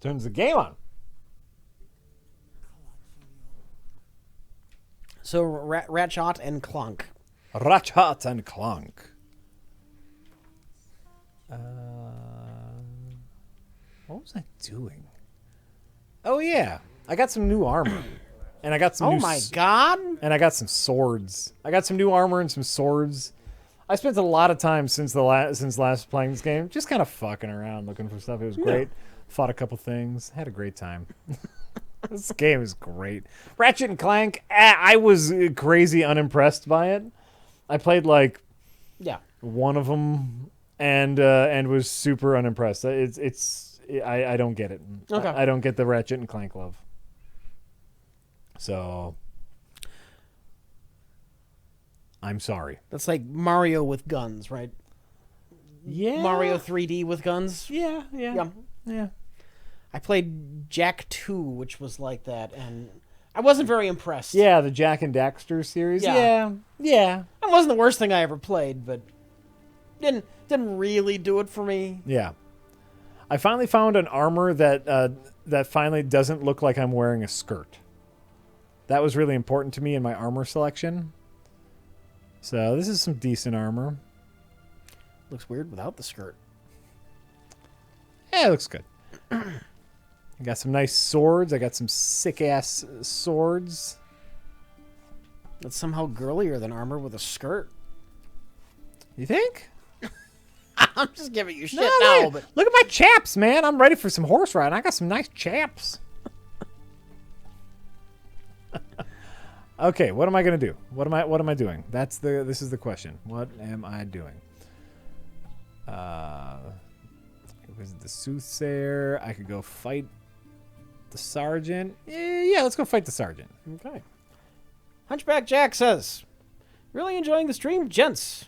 Turns the game on. So Ratchet and Clank. Ratchet and Clank. What was I doing? Oh yeah, I got some new armor, and I got some. Oh my god! And I got some swords. I got some new armor and some swords. I spent a lot of time since last playing this game, just kind of fucking around looking for stuff. It was great. Fought a couple things. Had a great time. This game is great. Ratchet and Clank. I was crazy unimpressed by it. I played like one of them and was super unimpressed. I don't get it. Okay. I don't get the Ratchet and Clank love. So I'm sorry. That's like Mario with guns, right? Yeah. Mario 3D with guns. Yeah. I played Jak 2, which was like that, and I wasn't very impressed. Yeah, the Jak and Daxter series. Yeah. That wasn't the worst thing I ever played, but didn't really do it for me. Yeah. I finally found an armor that finally doesn't look like I'm wearing a skirt. That was really important to me in my armor selection. So this is some decent armor. Looks weird without the skirt. Yeah, it looks good. I got some nice swords. I got some sick-ass swords. That's somehow girlier than armor with a skirt. You think? I'm just giving you shit now, but look at my chaps, man. I'm ready for some horse riding. I got some nice chaps. Okay, what am I gonna do? What am I doing? This is the question. What am I doing? Was it the soothsayer? I could go fight the sergeant. Yeah, let's go fight the sergeant. okay. Hunchback Jack says, "Really enjoying the stream, gents.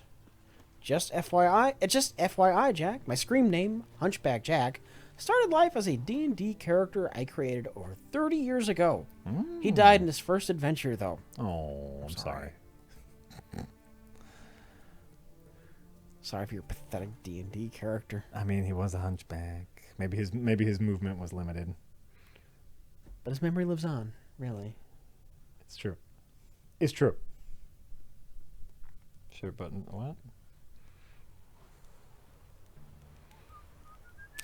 Just FYI, Jack. My scream name, Hunchback Jack, started life as a D&D character I created over 30 years ago. He died in his first adventure, though. Oh, I'm sorry. Sorry for your pathetic D&D character. I mean, he was a hunchback. Maybe his movement was limited. But his memory lives on, really. It's true. It's true. Share button. What?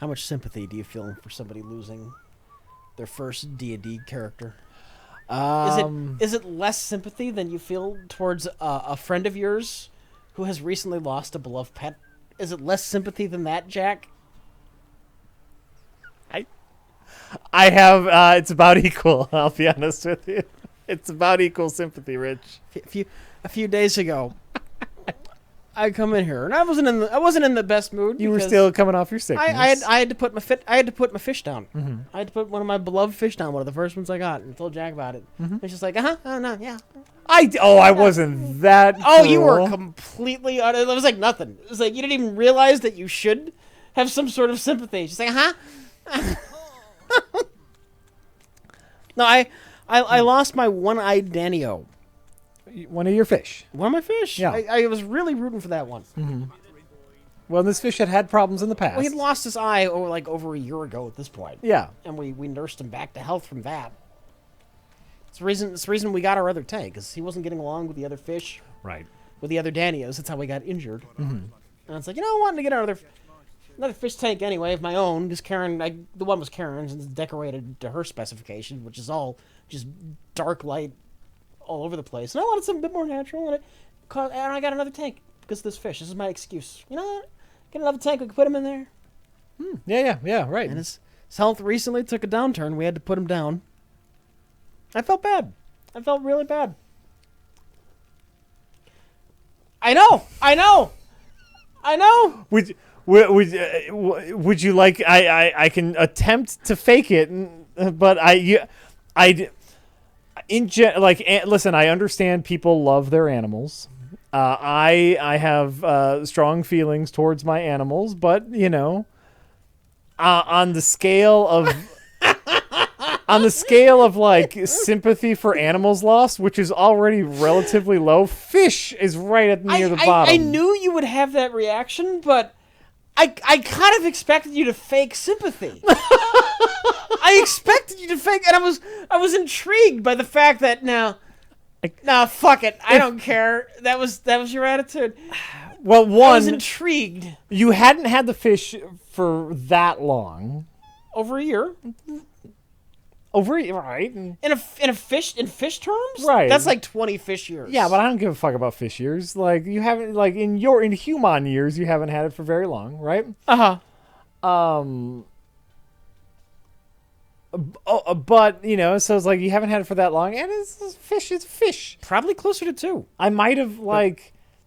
How much sympathy do you feel for somebody losing their first D&D character? Is it less sympathy than you feel towards a friend of yours who has recently lost a beloved pet? Is it less sympathy than that, Jack? I have. It's about equal. I'll be honest with you. It's about equal sympathy, Rich. A few days ago, I come in here and I wasn't in the best mood. You were still coming off your sickness. I had to put my fish down. Mm-hmm. I had to put one of my beloved fish down. One of the first ones I got, and told Jack about it. Mm-hmm. It's just like, oh no, yeah. I wasn't that. Oh, cruel. You were completely. It was like nothing. It was like you didn't even realize that you should have some sort of sympathy. Just like, No, I lost my one-eyed Danio. One of your fish. One of my fish. Yeah. I was really rooting for that one. Mm-hmm. Well, this fish had problems in the past. Well, he'd lost his eye over a year ago at this point. Yeah. And we nursed him back to health from that. It's the reason we got our other tank, because he wasn't getting along with the other fish. Right. With the other Danios. That's how we got injured. Mm-hmm. And it's like, I wanted to get another fish tank anyway of my own, because the one was Karen's, and it's decorated to her specifications, which is all just dark light all over the place. And I wanted something a bit more natural, and I got another tank because of this fish. This is my excuse. You know what? Get another tank, we can put him in there. Yeah, right. And his health recently took a downturn. We had to put him down. I felt bad. I felt really bad. I know. Would you like? I can attempt to fake it, but listen. I understand people love their animals. I have strong feelings towards my animals, but on the scale of like sympathy for animals lost, which is already relatively low, fish is right near the bottom. I knew you would have that reaction, but I kind of expected you to fake sympathy. I expected you to fake, and I was intrigued by the fact that nah, fuck it, I don't care. That was your attitude. Well, I was one, intrigued. you hadn't had the fish for that long. Over a year. Right? In fish terms? Right. That's like 20 fish years. Yeah, but I don't give a fuck about fish years. Like you haven't, like in human years, you haven't had it for very long, right? But you know, so it's like you haven't had it for that long, and it's fish. It's fish. Probably closer to 2. I might have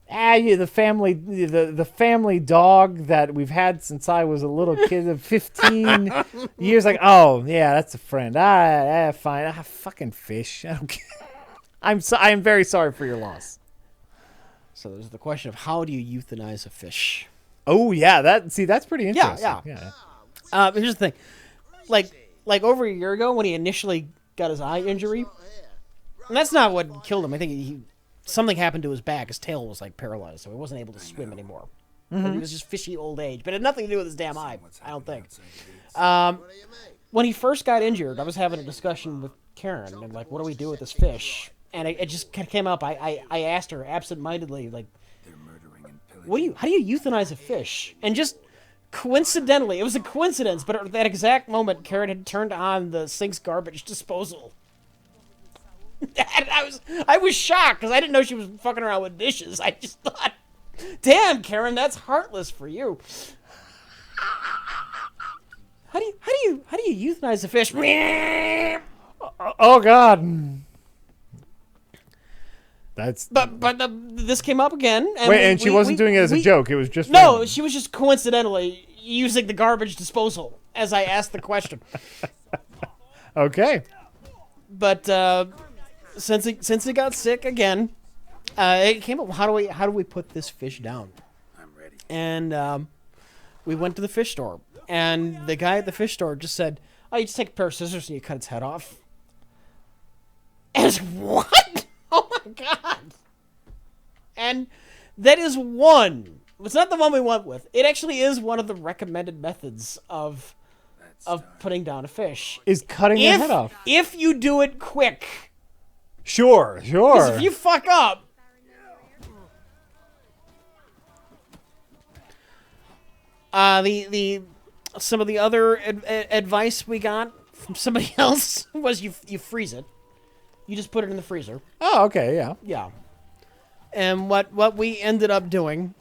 yeah, the family dog that we've had since I was a little kid of 15 years. Like, oh yeah, that's a friend. Fine. Fucking fish. I don't care. I am very sorry for your loss. So there's the question of how do you euthanize a fish? Oh yeah, that's pretty interesting. Yeah. Here's the thing, like over a year ago when he initially got his eye injury, and that's not what killed him. I think something happened to his back. His tail was like paralyzed, so he wasn't able to swim anymore. Mm-hmm. He was just fishy old age, but it had nothing to do with his damn eye. I don't think. When he first got injured, I was having a discussion with Karen and like, what do we do with this fish? And it just came up. I asked her absentmindedly, like, how do you euthanize a fish? And just coincidentally, it was a coincidence, but at that exact moment, Karen had turned on the sink's garbage disposal. And I was shocked because I didn't know she was fucking around with dishes. I just thought, damn, Karen, that's heartless for you. How do you euthanize a fish? Oh God. That's this came up again. And she wasn't doing it as a joke. It was just no. She was just coincidentally using the garbage disposal as I asked the question. Okay. But since he got sick again, it came up. How do we put this fish down? I'm ready. And we went to the fish store, and the guy at the fish store just said, "Oh, you just take a pair of scissors and you cut its head off." And I was like, what? Oh my God. And that is one. It's not the one we went with. It actually is one of the recommended methods of putting down a fish. Is cutting the head off. If you do it quick. Sure. Because if you fuck up. Some of the other advice we got from somebody else was you freeze it. You just put it in the freezer. Oh, okay, yeah. Yeah. And what we ended up doing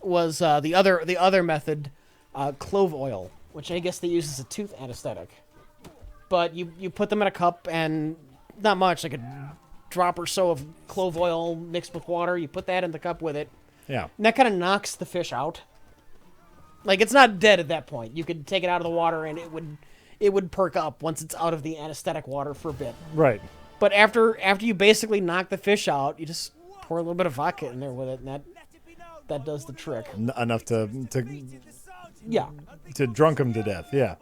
was the other method, clove oil, which I guess they use as a tooth anesthetic. But you put them in a cup and not much, like a drop or so of clove oil mixed with water. You put that in the cup with it. Yeah. And that kind of knocks the fish out. Like, it's not dead at that point. You could take it out of the water and it would perk up once it's out of the anesthetic water for a bit. Right. But after you basically knock the fish out, you just pour a little bit of vodka in there with it, and that does the trick. Enough to drunk him to death. Yeah.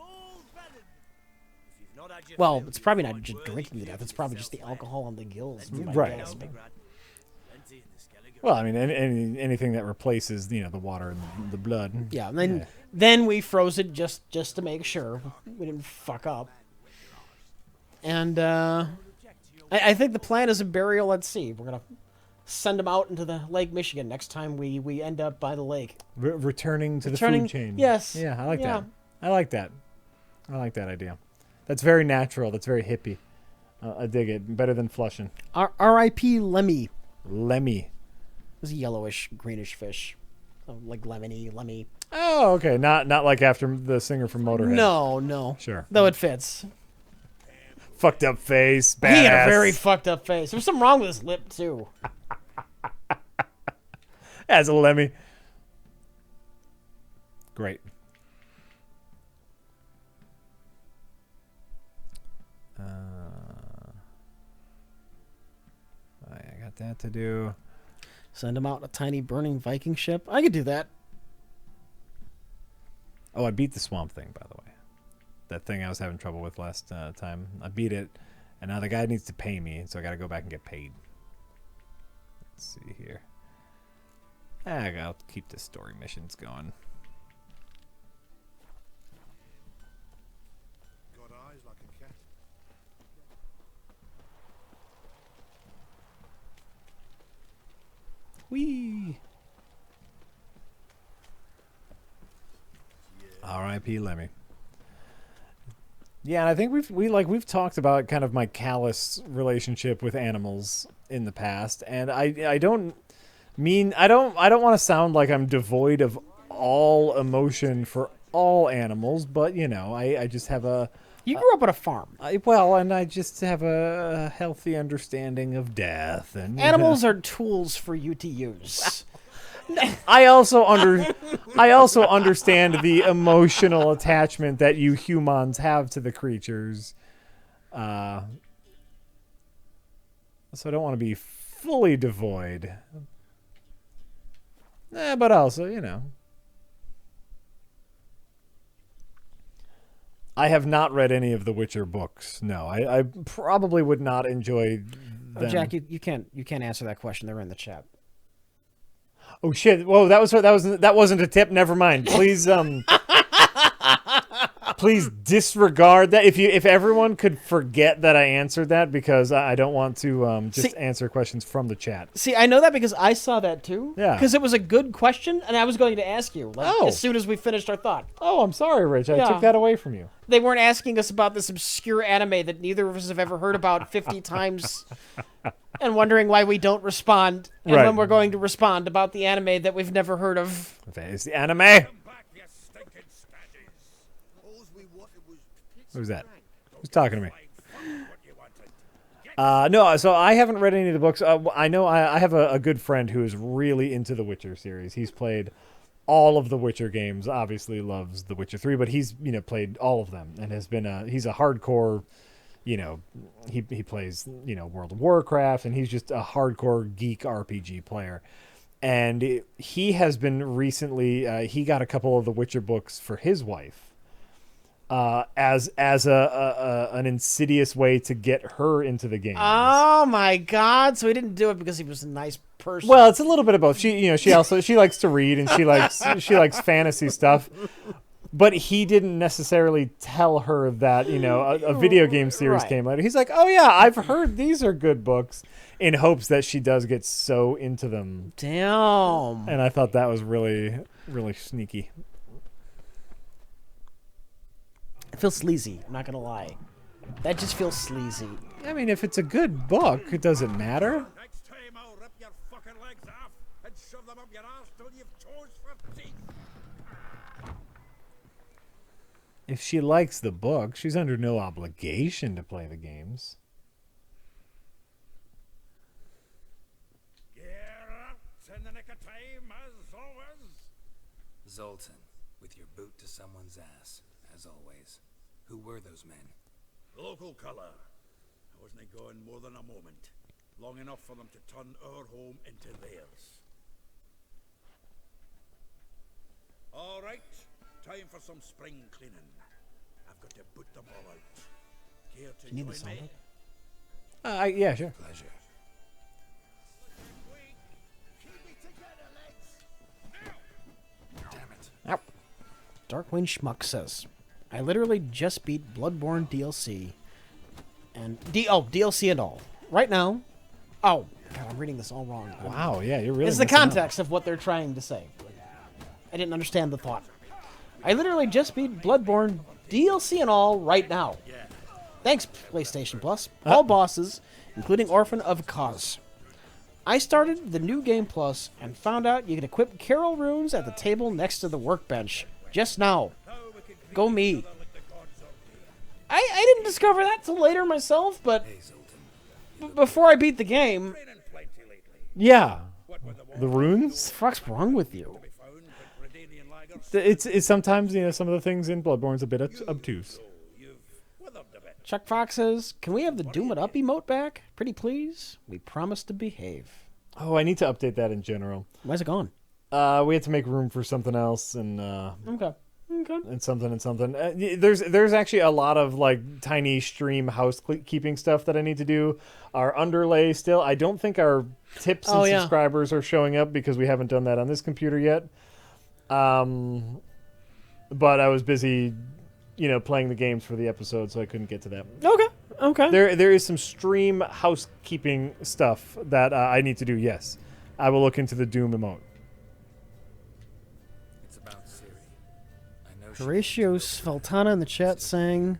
Well, it's probably not just drinking to death. It's probably just the alcohol on the gills. Right. Well, I mean, anything that replaces the water and the blood. Yeah. And then we froze it just to make sure we didn't fuck up. And I think the plan is a burial at sea. We're gonna send them out into the Lake Michigan next time we end up by the lake. Returning to the food chain. Yes. Yeah, I like that. I like that idea. That's very natural. That's very hippie. I dig it. Better than flushing. R.I.P. Lemmy. Lemmy. It was a yellowish, greenish fish, like lemmy. Oh, okay. Not like after the singer from Motorhead. No. Sure. Though it fits. Fucked up face. Badass. He had a very fucked up face. There was something wrong with his lip too. As a Lemmy. Great. I got that to do. Send him out in a tiny burning Viking ship. I could do that. Oh, I beat the swamp thing, by the way. That thing I was having trouble with last time. I beat it, and now the guy needs to pay me, so I got to go back and get paid. Let's see here. I'll keep the story missions going. Whee! R.I.P. Lemmy. Yeah, and I think we've talked about kind of my callous relationship with animals in the past, and I don't want to sound like I'm devoid of all emotion for all animals, but I just have You grew up on a farm. and I just have a healthy understanding of death and Animals are tools for you to use. I also understand the emotional attachment that you humans have to the creatures. So I don't want to be fully devoid. But also, I have not read any of the Witcher books. No, I probably would not enjoy them. Oh, Jack, you can't answer that question. They're in the chat. Oh shit! Whoa, that wasn't a tip. Never mind. Please, please disregard that. If everyone could forget that I answered that, because I don't want to answer questions from the chat. See, I know that because I saw that too. Yeah. Because it was a good question, and I was going to ask you as soon as we finished our thought. Oh, I'm sorry, Rich. I took that away from you. They weren't asking us about this obscure anime that neither of us have ever heard about 50 times and wondering why we don't respond. And when we're going to respond about the anime that we've never heard of. It's the anime. Who's that? Who's talking to me? No, so I haven't read any of the books. I know I have a good friend who is really into the Witcher series. He's played all of the Witcher games. Obviously loves The Witcher 3, but he's played all of them and has been he's a hardcore, he plays World of Warcraft, and he's just a hardcore geek RPG player. And he has been recently he got a couple of the Witcher books for his wife. As an insidious way to get her into the game. Oh my God! So he didn't do it because he was a nice person. Well, it's a little bit of both. She likes to read, and she likes fantasy stuff. But he didn't necessarily tell her that a video game series came later. He's like, oh yeah, I've heard these are good books, in hopes that she does get so into them. Damn. And I thought that was really, really sneaky. It feels sleazy. I'm not gonna lie. That just feels sleazy. I mean, if it's a good book, it doesn't matter. Next time I'll rip your fucking legs off and shove them up your ass till you've toes for teeth. If she likes the book, she's under no obligation to play the games. Geralt, in the nick of time, as always. Zoltan, with your boot to someone's ass, as always. Who were those men? Local colour. I wasn't going more than a moment. Long enough for them to turn our home into theirs. All right, time for some spring cleaning. I've got to boot them all out. Care to You need the join me? sound? Yeah, sure. Pleasure. Keep it together, lads. Damn it. Darkwing Schmuck says, I literally just beat Bloodborne DLC. And DLC and all. Right now. Oh, God, I'm reading this all wrong. Wow, yeah, you're really. It's the messing up. context of what they're trying to say. I didn't understand the thought. I literally just beat Bloodborne DLC and all right now. Thanks, PlayStation Plus. All bosses, including Orphan of Cause. I started the New Game Plus and found out you can equip Carol runes at the table next to the workbench. Just now. Go me. I didn't discover that till later myself, but Hey, Zoltan. before I beat the game, Raining plenty lately. Yeah, What with the the runes. what the fuck's wrong with you? be found with Redanian lagers? It's sometimes some of the things in Bloodborne's a bit obtuse. So you've withered a bit. Chuck Fox says, can we have the Doom It Up emote back? Pretty please. We promise to behave. Oh, I need to update that in general. Why's it gone? We had to make room for something else and Okay. something and something. There's actually a lot of like tiny stream housekeeping stuff that I need to do. Our underlay still. I don't think our tips and subscribers are showing up because we haven't done that on this computer yet. But I was busy, playing the games for the episode, so I couldn't get to that. Okay. There is some stream housekeeping stuff that I need to do. Yes, I will look into the Doom emote. It's about Ciri. I know she Horatio Sveltana in the chat saying,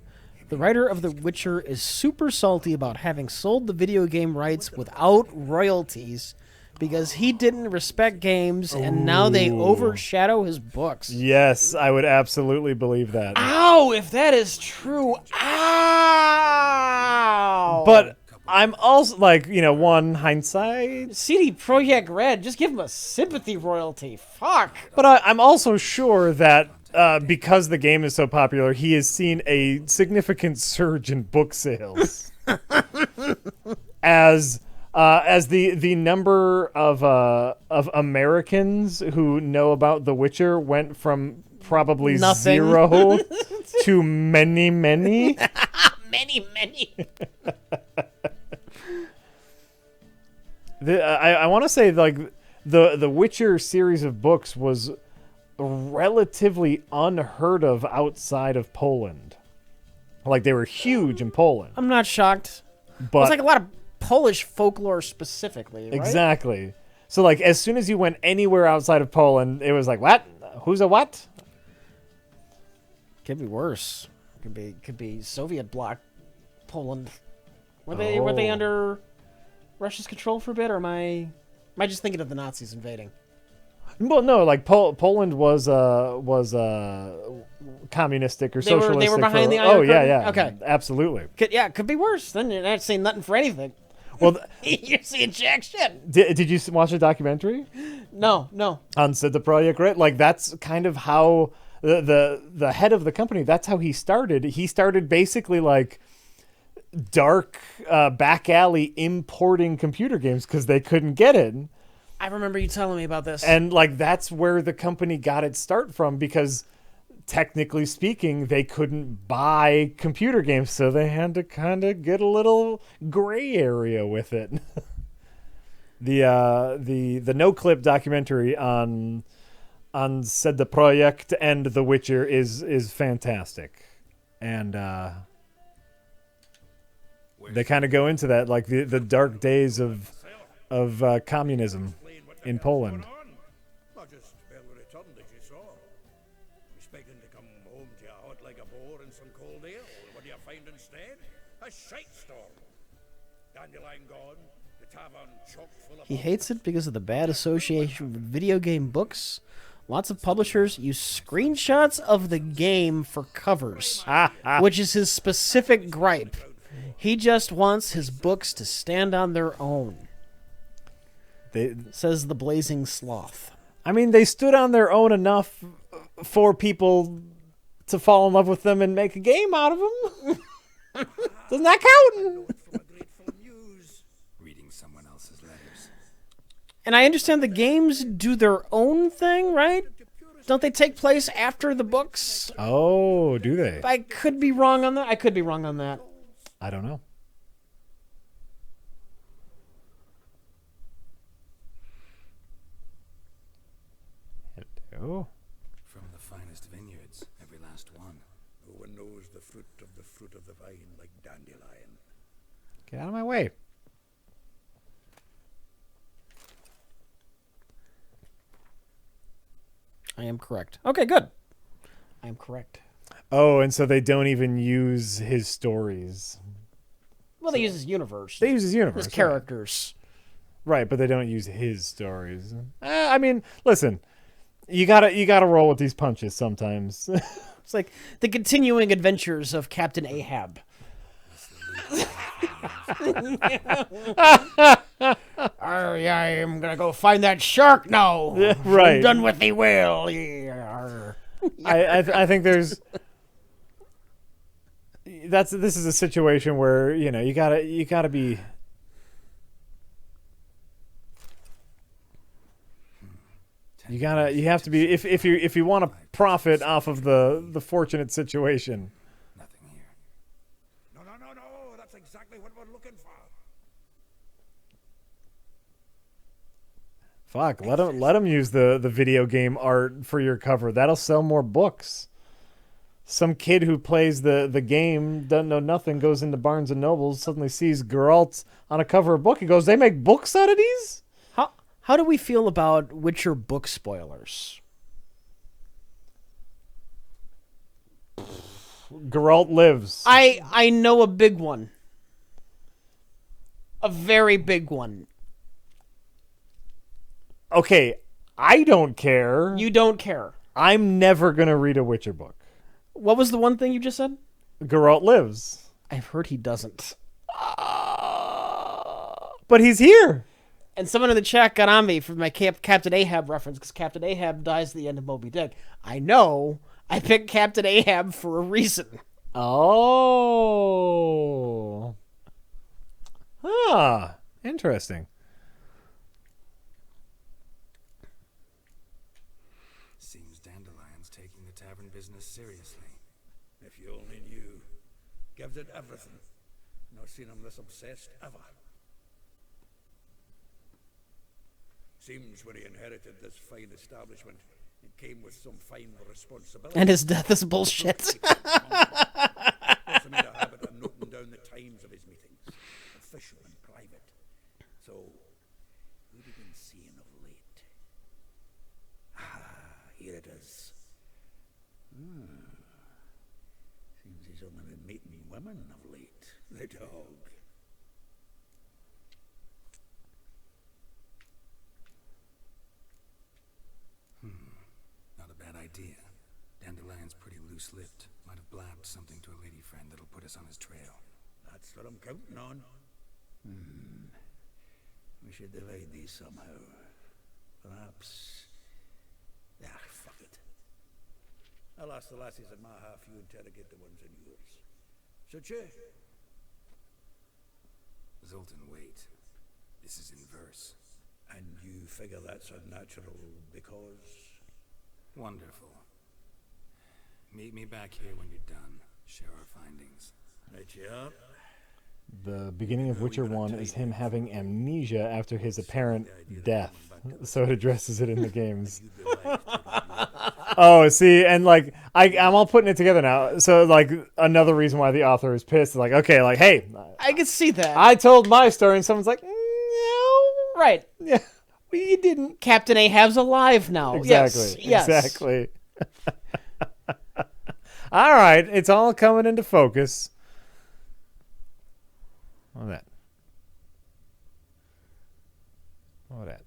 the writer of The Witcher is super salty about having sold the video game rights without royalties because he didn't respect games and now they overshadow his books. Yes, I would absolutely believe that. Ow, if that is true. Ow. But I'm also like, one hindsight. CD Projekt Red, just give him a sympathy royalty. Fuck. But I'm also sure that because the game is so popular, he has seen a significant surge in book sales. as the number of Americans who know about The Witcher went from probably Nothing. 0 to many, many. Many. I want to say like the Witcher series of books was relatively unheard of outside of Poland. Like they were huge in Poland. I'm not shocked. But It's like a lot of Polish folklore specifically, right? exactly. So like as soon as you went anywhere outside of Poland, it was like, what? Who's a what? Could be worse. Could be Soviet bloc Poland. Were they under Russia's control for a bit, or am I just thinking of the Nazis invading? Well, no, like Poland was communistic or socialistic. They were behind the Iron Oh yeah, Curtain? yeah. Okay. Absolutely. Could be worse. Then you're not seeing nothing for anything. Well, You're seeing jack shit. did you watch the documentary No. on CD Projekt Red? Like that's kind of how the head of the company. That's how he started. He started basically like dark back alley importing computer games because they couldn't get it. I remember you telling me about this. And like that's where the company got its start from because technically speaking they couldn't buy computer games, so they had to kind of get a little gray area with it. The no clip documentary on CD Projekt and The Witcher is fantastic. And they kind of go into that like the dark days of communism in Poland. I just barely returned, as you saw. You expecting to come home to your hut like a boar and some cold ale? What do you find instead? A shite storm. Dandelion gone, the tavern chock full of... He hates it because of the bad association with video game books. Lots of publishers use screenshots of the game for covers, which is his specific gripe. He just wants his books to stand on their own. Says the Blazing Sloth. I mean, they stood on their own enough for people to fall in love with them and make a game out of them. Doesn't that count? Reading someone else's letters. And I understand the games do their own thing, right? Don't they take place after the books? Oh, do they? I could be wrong on that. I don't know. Hello. From the finest vineyards, every last one. No one knows the fruit of the vine like dandelion. Get out of my way. I am correct. Okay, good. I am correct. Oh, and so they don't even use his stories. Well, they use his universe. They use his universe. His characters. Right, but they don't use his stories. I mean, listen, you gotta roll with these punches sometimes. It's like the continuing adventures of Captain Ahab. I am gonna go find that shark now. Right. I'm done with the whale. I think there's this is a situation where you gotta be. You have to be if you want to profit off of the fortunate situation. Nothing here. No. That's exactly what we're looking for. Fuck, let them use the video game art for your cover. That'll sell more books. Some kid who plays the game, doesn't know nothing, goes into Barnes and Nobles, suddenly sees Geralt on a cover of a book. He goes, "They make books out of these?" How How do we feel about Witcher book spoilers? Geralt lives. I know a big one. A very big one. Okay, I don't care. You don't care. I'm never going to read a Witcher book. What was the one thing you just said? Geralt lives. I've heard he doesn't. But he's here. And someone in the chat got on me for my Captain Ahab reference, because Captain Ahab dies at the end of Moby Dick. I know. I picked Captain Ahab for a reason. Oh. Ah, interesting. Seems Dandelion's taking the tavern business seriously. If you only knew. Gives it everything. Not seen him this obsessed ever. Seems when he inherited this fine establishment, it came with some fine responsibility. And his death is bullshit. Also made a habit of noting down the times of his meetings, official and private. So, who have you been seeing of late? Ah, here it is. Seems he's only been meeting women of late. The dog. Not a bad idea. Dandelion's pretty loose-lipped. Might have blabbed something to a lady friend that'll put us on his trail. That's what I'm counting on. We should divide these somehow. Perhaps. Fuck it. I'll ask the lassies in my half, you interrogate the ones in yours. Should you? Zoltan, wait. This is in verse. And you figure that's unnatural because... Wonderful. Meet me back here when you're done. Share our findings. Right you up. The beginning of Witcher 1 is him having amnesia after his apparent death. So it addresses it in the games. Oh, see, and like I'm all putting it together now. So like another reason why the author is pissed is like, okay, like, hey, I can see that. I told my story and someone's like, no. Right. Yeah. Well, you didn't. Captain Ahab's alive now. Exactly. Yes. Exactly. All right, it's all coming into focus. What was that? What was that?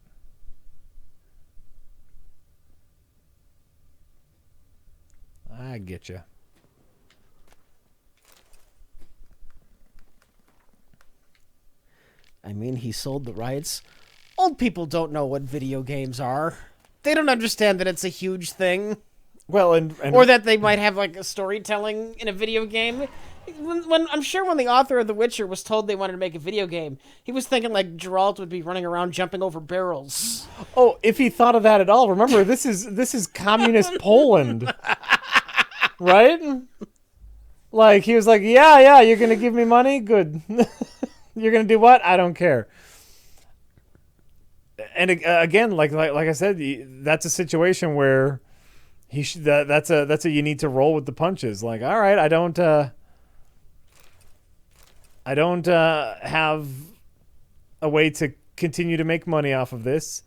I get you. I mean, he sold the rights. Old people don't know what video games are. They don't understand that it's a huge thing. Well, and Or that they might have like a storytelling in a video game. When I'm sure when the author of The Witcher was told they wanted to make a video game, he was thinking like Geralt would be running around jumping over barrels. oh, if he thought of that at all, remember this is communist Poland, right? Like he was like, yeah, you're gonna give me money, good. You're gonna do what? I don't care. And again, like I said, that's a situation where that's a you need to roll with the punches. Like, all right, I don't have a way to continue to make money off of this,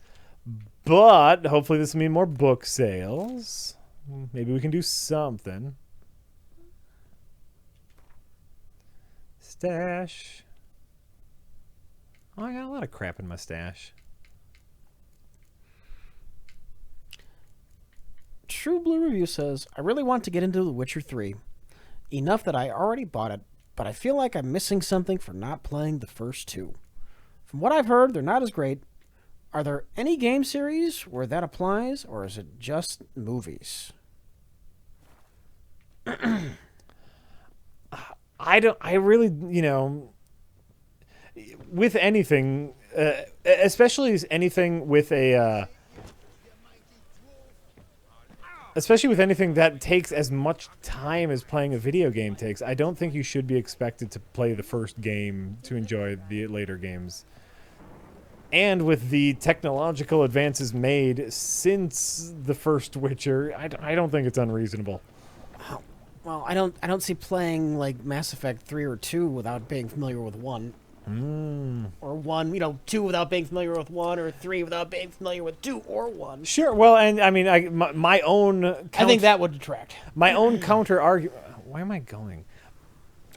but hopefully this will mean more book sales. Maybe we can do something. Stash. Oh, I got a lot of crap in my stash. True Blue Review says, I really want to get into The Witcher 3. Enough that I already bought it, but I feel like I'm missing something for not playing the first two. From what I've heard, they're not as great. Are there any game series where that applies, or is it just movies? I really, with anything, especially anything with a, especially with anything that takes as much time as playing a video game takes, I don't think you should be expected to play the first game to enjoy the later games. And with the technological advances made since the first Witcher, I don't think it's unreasonable. Well, I don't see playing like Mass Effect 3 or 2 without being familiar with 1. Or 1, 2 without being familiar with 1, or 3 without being familiar with 2 or 1. Sure. Well, and I mean, my own. I think that would detract. My own counter argument. Where am I going?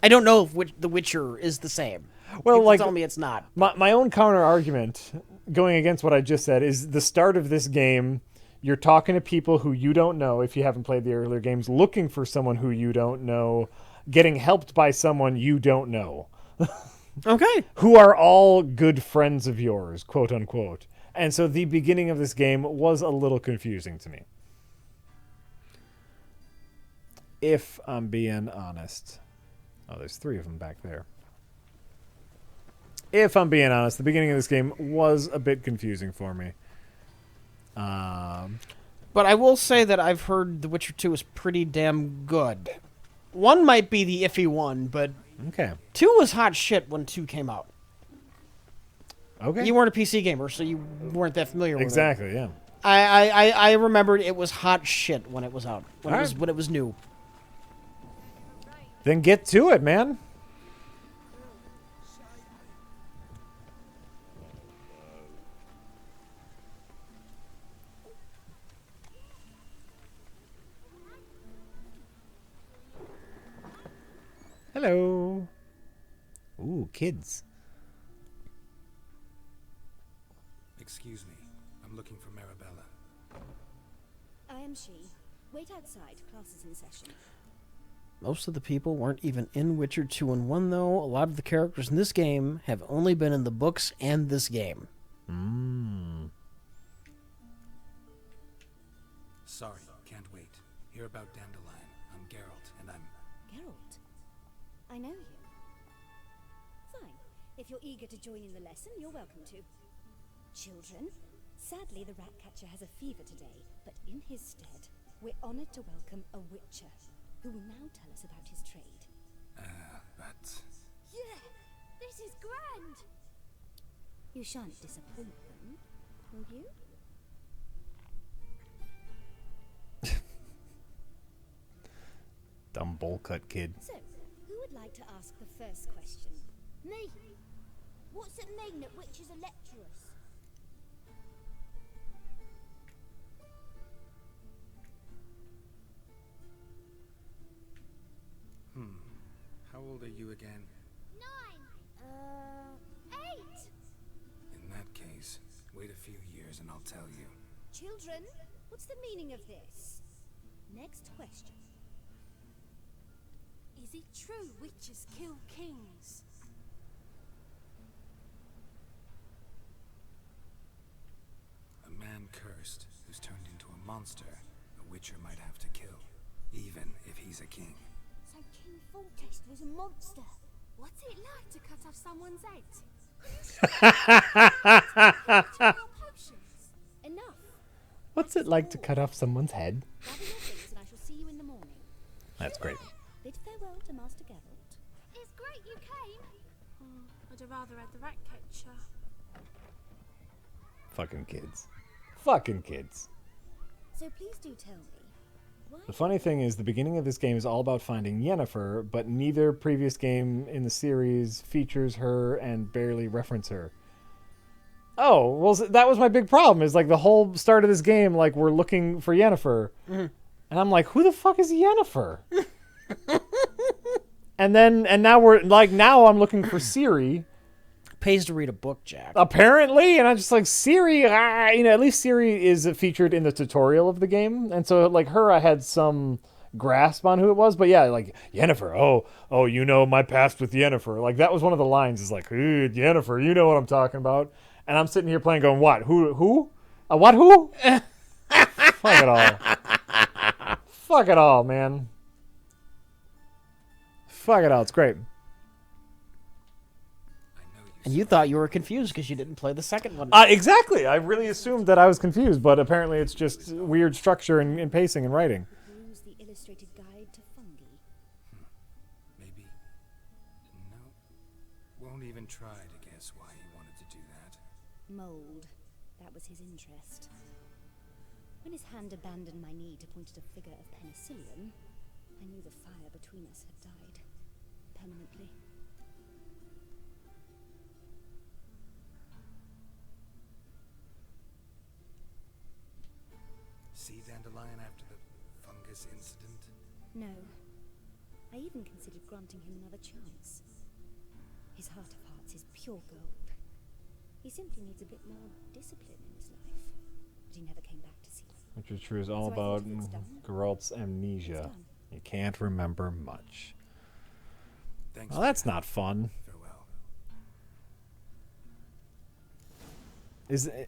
I don't know if The Witcher is the same. Well, People like tell me it's not. my own counter argument, going against what I just said, is the start of this game. You're talking to people who you don't know if you haven't played the earlier games, looking for someone who you don't know, getting helped by someone you don't know. Okay. Who are all good friends of yours, quote unquote. And so the beginning of this game was a little confusing to me. If I'm being honest. Oh, there's 3 of them back there. If I'm being honest, the beginning of this game was a bit confusing for me. But I will say that I've heard The Witcher 2 is pretty damn good. 1 might be the iffy one, but Okay. 2 was hot shit when 2 came out. Okay. You weren't a PC gamer, so you weren't that familiar with it. Exactly, yeah. I remembered it was hot shit when it was out. When it was new. Then get to it, man. Hello. Ooh, kids. Excuse me. I'm looking for Marabella. I am she. Wait outside. Class is in session. Most of the people weren't even in Witcher 2 and 1, though. A lot of the characters in this game have only been in the books and this game. Sorry, can't wait. Hear about Dandelion. I'm Geralt, and I'm... Geralt, I know you. Fine. If you're eager to join in the lesson, you're welcome to. Children, sadly the rat catcher has a fever today, but in his stead, we're honored to welcome a witcher, who will now tell us about his trade. but... Yeah, this is grand! You shan't disappoint them, will you? Dumb bowl cut kid. So, who would like to ask the first question? Me. What's it mean that witches are lecturers? How old are you again? 9. 8. In that case, wait a few years and I'll tell you. Children, what's the meaning of this? Next question. Is it true witches kill kings? A man cursed who's turned into a monster, a witcher might have to kill, even if he's a king. So King Foltest was a monster. What's it like to cut off someone's head? Potions. Enough. What's it like to cut off someone's head? Gather your things and I shall see you in the morning. That's great. Bid farewell to Master Geralt. It's great you came. I'd have rather had the rat catcher. Fucking kids. Fucking kids. So please do tell me, why The funny thing is, the beginning of this game is all about finding Yennefer, but neither previous game in the series features her and barely reference her. Oh, well, that was my big problem, is like the whole start of this game, like we're looking for Yennefer. And I'm like, who the fuck is Yennefer? and now I'm looking for Ciri. Pays to read a book, Jack. Apparently, and I'm just like, Ciri, at least Ciri is featured in the tutorial of the game, and so like her, I had some grasp on who it was, but yeah, like Yennefer, oh, you know my past with Yennefer, like that was one of the lines, is like, ooh, Yennefer, you know what I'm talking about, and I'm sitting here playing, going, what, who, what, who? Fuck it all, fuck it all, man, fuck it all, it's great. And you thought you were confused because you didn't play the second one. Exactly. I really assumed that I was confused, but apparently it's just weird structure and pacing and writing. use the illustrated guide to fungi? Maybe. No. Won't even try to guess why he wanted to do that. Mold. That was his interest. When his hand abandoned my knee to point at a figure of penicillium, I knew the fire between us had died. Permanently. this incident? No. I even considered granting him another chance. His heart of hearts is pure gold. He simply needs a bit more discipline in his life. But he never came back to see me. Which is true is all So I about think if it's done, Geralt's amnesia. done. You can't remember much. Thanks. Well, that's not fun. Farewell.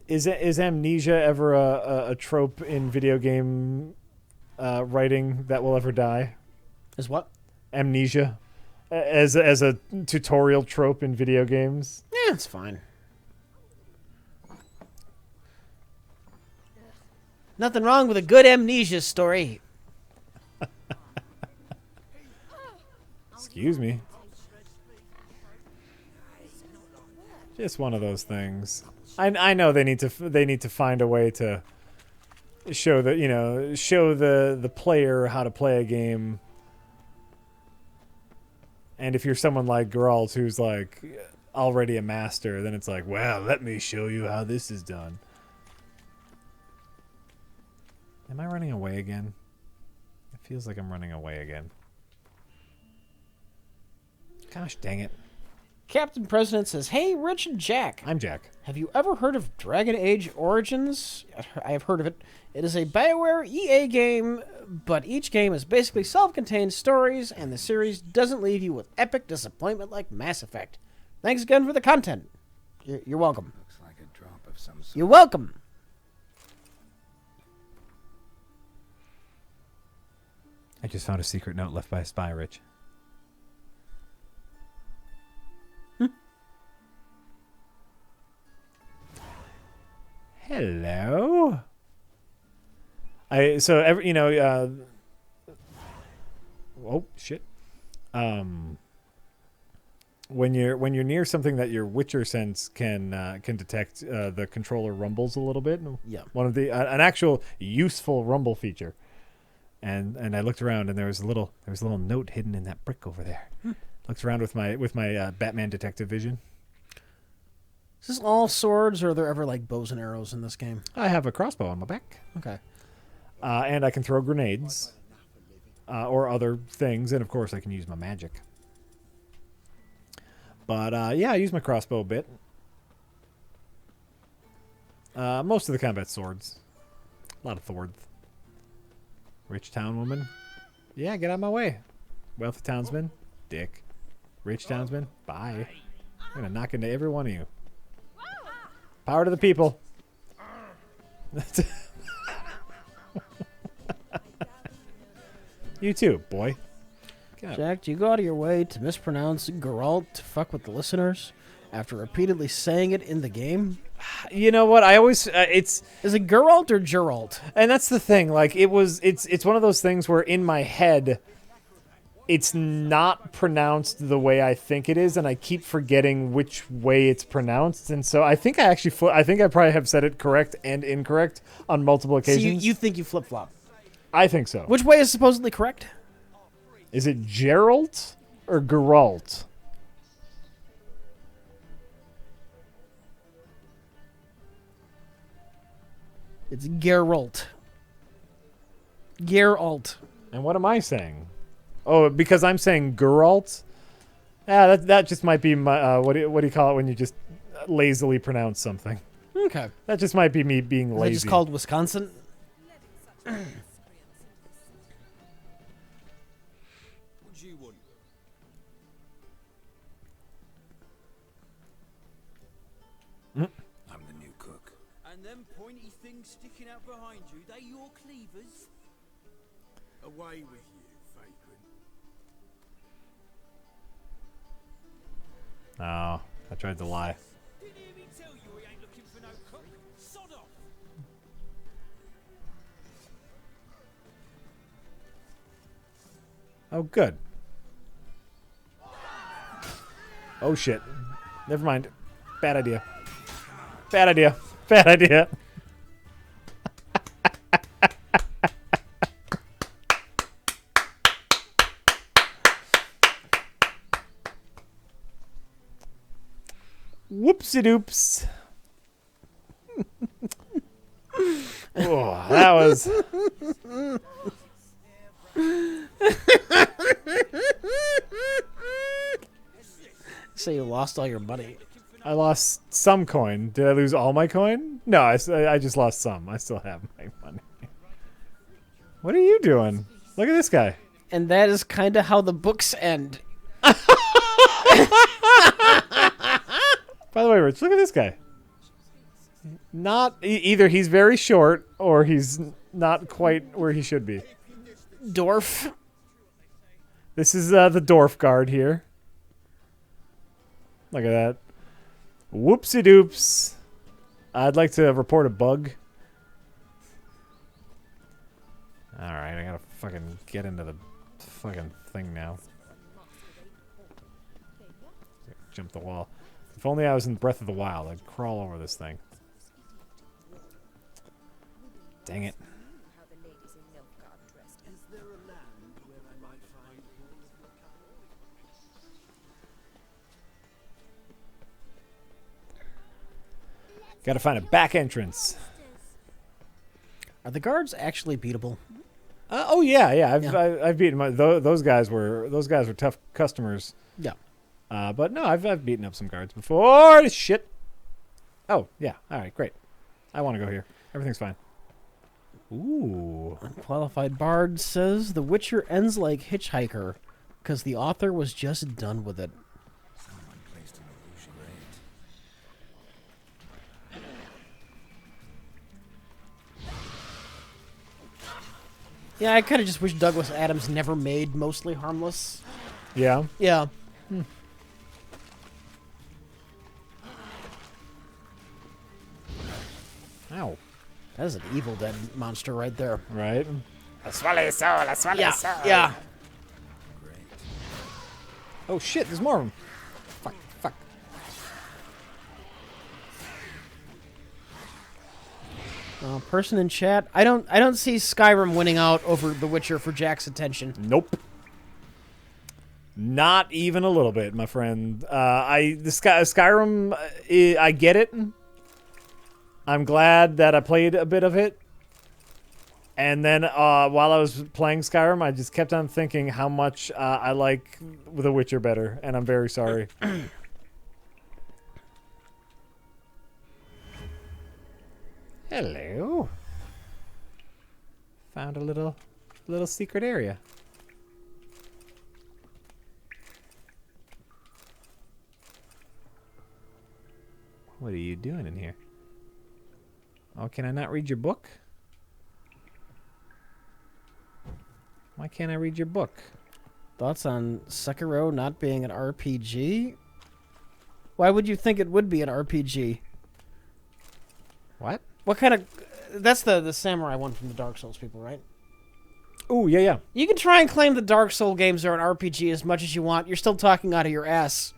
Is amnesia ever a trope in video game writing that will ever die? Is what? Amnesia, as a tutorial trope in video games. Yeah, it's fine. Nothing wrong with a good amnesia story. Excuse me. Just one of those things. I know they need to find a way to show the player how to play a game. And if you're someone like Geralt who's like already a master, then it's like, well, let me show you how this is done. Am I running away again? It feels like I'm running away again. Gosh dang it. Captain President says, "Hey, Rich and Jack. I'm Jack. Have you ever heard of Dragon Age Origins? I have heard of it. It is a BioWare EA game, but each game is basically self-contained stories, and the series doesn't leave you with epic disappointment like Mass Effect. Thanks again for the content." You're welcome. Looks like a drop of some sort. You're welcome. I just found a secret note left by a spy, Rich. Hello. Oh shit. When you're near something that your Witcher sense can detect, the controller rumbles a little bit. Yeah. One of the an actual useful rumble feature. And I looked around and there was a little note hidden in that brick over there. Looked around with my Batman detective vision. Is this all swords, or are there ever like bows and arrows in this game? I have a crossbow on my back. Okay. And I can throw grenades or other things, and of course I can use my magic. But yeah, I use my crossbow a bit. Most of the combat swords. A lot of swords. Rich town woman. Yeah, get out of my way. Wealthy townsman. Dick. Rich townsman. Bye. I'm gonna knock into every one of you. Power to the people. You too, boy. Jack, do you go out of your way to mispronounce Geralt to fuck with the listeners after repeatedly saying it in the game? You know what? I always Is it Geralt or Geralt? and that's the thing. Like it's one of those things where in my head, it's not pronounced the way I think it is, and I keep forgetting which way it's pronounced. And so I think I probably have said it correct and incorrect on multiple So occasions. you think you flip-flop. I think so. Which way is supposedly correct? Is it Geralt or Geralt? It's Geralt. Geralt. And what am I saying? Oh, because I'm saying Geralt? Yeah, that just might be my what do you call it when you just lazily pronounce something? Okay. That just might be me being Is lazy. it just called Wisconsin? What do you want? I'm the new cook. And them pointy things sticking out behind you, they your cleavers? Away with you, vagrant. Oh, I tried to lie. Didn't hear me tell you he ain't looking for no cook? Sod off! Oh, good. Oh, shit. Never mind. Bad idea. Bad idea. Bad idea. Whoopsie-doops. Oh, that was... Say you lost all your money. I lost some coin. Did I lose all my coin? No, I just lost some. I still have my money. What are you doing? Look at this guy. And that is kind of how the books end. By the way, Rich, look at this guy. Not either he's very short or he's not quite where he should be. Dwarf. This is the dwarf guard here. Look at that. Whoopsie doops. I'd like to report a bug. Alright, I gotta fucking get into the fucking thing now. Jump the wall. If only I was in Breath of the Wild, I'd crawl over this thing. Dang it. Gotta find a back entrance. Are the guards actually beatable? Oh yeah. I've beaten those guys were tough customers. Yeah. But no, I've beaten up some guards before. Shit. Oh yeah. All right, great. I want to go here. Everything's fine. Ooh. Unqualified Bard says The Witcher ends like Hitchhiker because the author was just done with it. Someone placed an illusion right. Yeah, I kind of just wish Douglas Adams never made Mostly Harmless. Yeah. Yeah. Ow. That is an Evil Dead monster right there. Right. Yeah. Great. Oh shit, there's more of them. Fuck. Person in chat, I don't see Skyrim winning out over The Witcher for Jack's attention. Nope. Not even a little bit, my friend. Skyrim, I get it. I'm glad that I played a bit of it. And then while I was playing Skyrim, I just kept on thinking how much I like The Witcher better, and I'm very sorry. Hello. Found a little secret area. What are you doing in here? Oh, can I not read your book? Why can't I read your book? Thoughts on Sekiro not being an RPG? Why would you think it would be an RPG? What? What kind of... That's the samurai one from the Dark Souls people, right? Oh, yeah. You can try and claim the Dark Souls games are an RPG as much as you want. You're still talking out of your ass.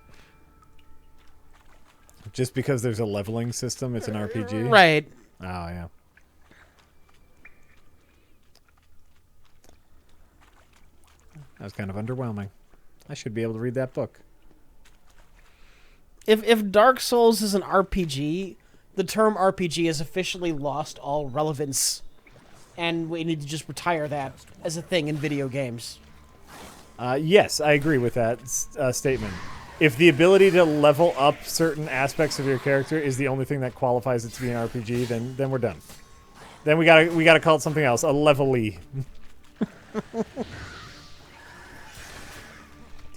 Just because there's a leveling system, it's an RPG? Right. Oh, yeah. That was kind of underwhelming. I should be able to read that book. If Dark Souls is an RPG, the term RPG has officially lost all relevance. And we need to just retire that as a thing in video games. Yes, I agree with that statement. If the ability to level up certain aspects of your character is the only thing that qualifies it to be an RPG, then we're done. Then we gotta call it something else, a level-y.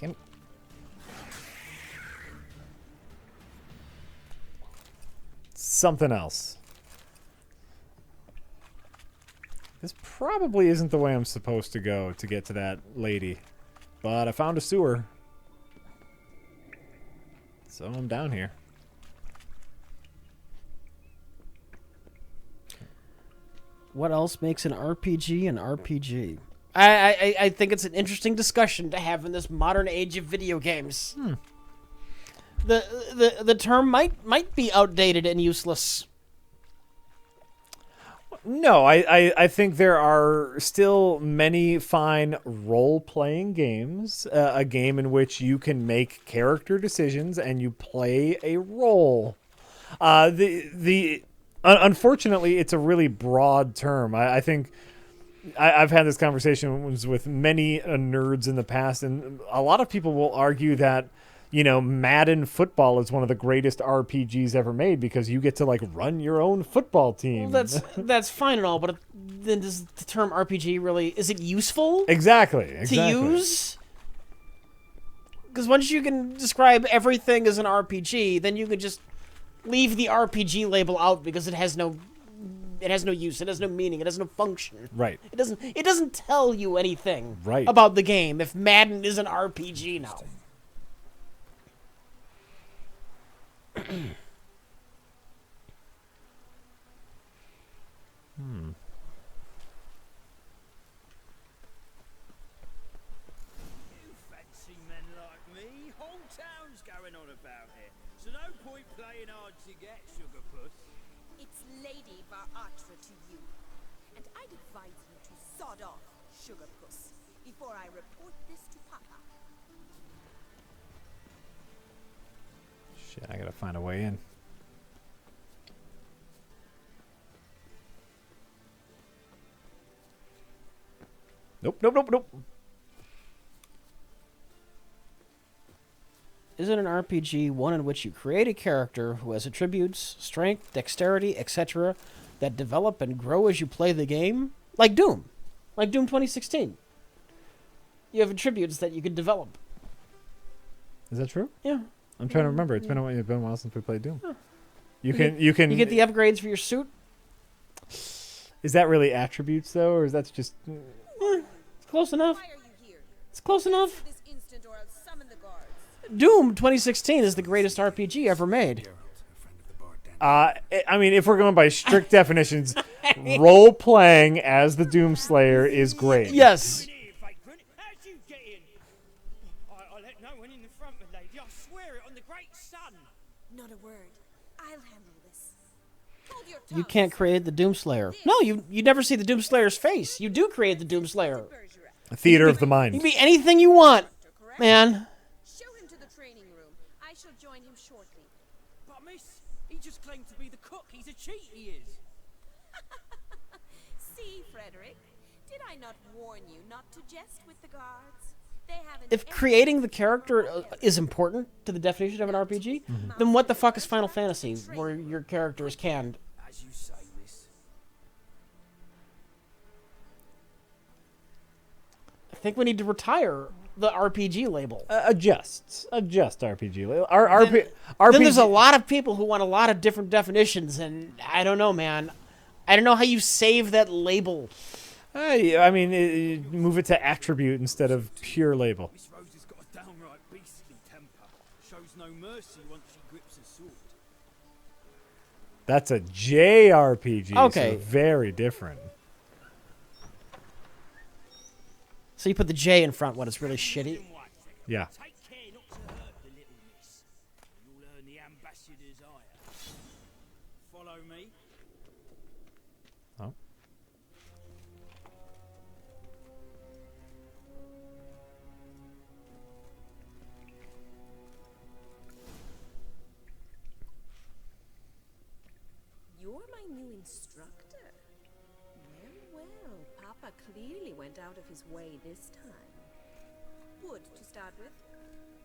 Damn it. Something else. This probably isn't the way I'm supposed to go to get to that lady, but I found a sewer. So I'm down here. What else makes an RPG an RPG? I think it's an interesting discussion to have in this modern age of video games. The term might be outdated and useless. No, I think there are still many fine role-playing games. A game in which you can make character decisions and you play a role. Unfortunately, it's a really broad term. I think I've had this conversation with many nerds in the past, and a lot of people will argue that you know, Madden football is one of the greatest RPGs ever made because you get to like run your own football team. Well, that's fine and all, but then does the term RPG really is it useful exactly to use? Because once you can describe everything as an RPG, then you could just leave the RPG label out because it has no use, it has no meaning, it has no function. Right. It doesn't tell you anything Right. about the game if Madden is an RPG now. You fancy men like me? Whole town's going on about it. So no point playing hard to get, Sugarpuss. It's Lady Varatra to you. And I'd advise you to sod off, Sugarpuss, before I report this to Papa. Shit, I gotta find a way in. Nope. Isn't an RPG one in which you create a character who has attributes, strength, dexterity, etc., that develop and grow as you play the game? Like Doom. Like Doom 2016. You have attributes that you can develop. Is that true? Yeah. I'm trying to remember. It's been a while since we played Doom. You can. You get the upgrades for your suit. Is that really attributes though, or is that just? It's close enough. Why are you here? It's close enough. This instant or I'll summon the guards. Doom 2016 is the greatest RPG ever made. Geralt, a friend of the bard Dan. I mean, if we're going by strict definitions, role playing as the Doomslayer is great. Yes. How'd you get in? I let no one in the front, my lady. I swear it on the great sun. Not a word. I'll handle this. Hold your You tongue. can't create the Doomslayer. No, you never see the Doomslayer's face. You do create the Doomslayer. A theater of the You mind. can be anything you want, Correct? man. Show him to the training room. I shall join him shortly. But miss, he just claimed to be the cook. He's a cheat, he is. See, Frederick, did I not warn you not to jest with the guards? They haven't. If creating the character is important to the definition of an RPG, then what the fuck is Final Fantasy, where your character is canned? As you say, miss. I think we need to retire the RPG label. Adjust RPG. Then there's a lot of people who want a lot of different definitions, and I don't know, man. I don't know how you save that label. I mean, move it to attribute instead of pure label. Miss Rose has got a downright beastly temper. Shows no mercy once she grips a sword. That's a JRPG. Okay. So very different. So you put the J in front when it's really shitty. Yeah. Take care not to hurt the little miss. You'll earn the ambassador's ire. Follow me. Oh. You're my new instructor. Well, Papa clearly went out of his way this time. Wood, to start with.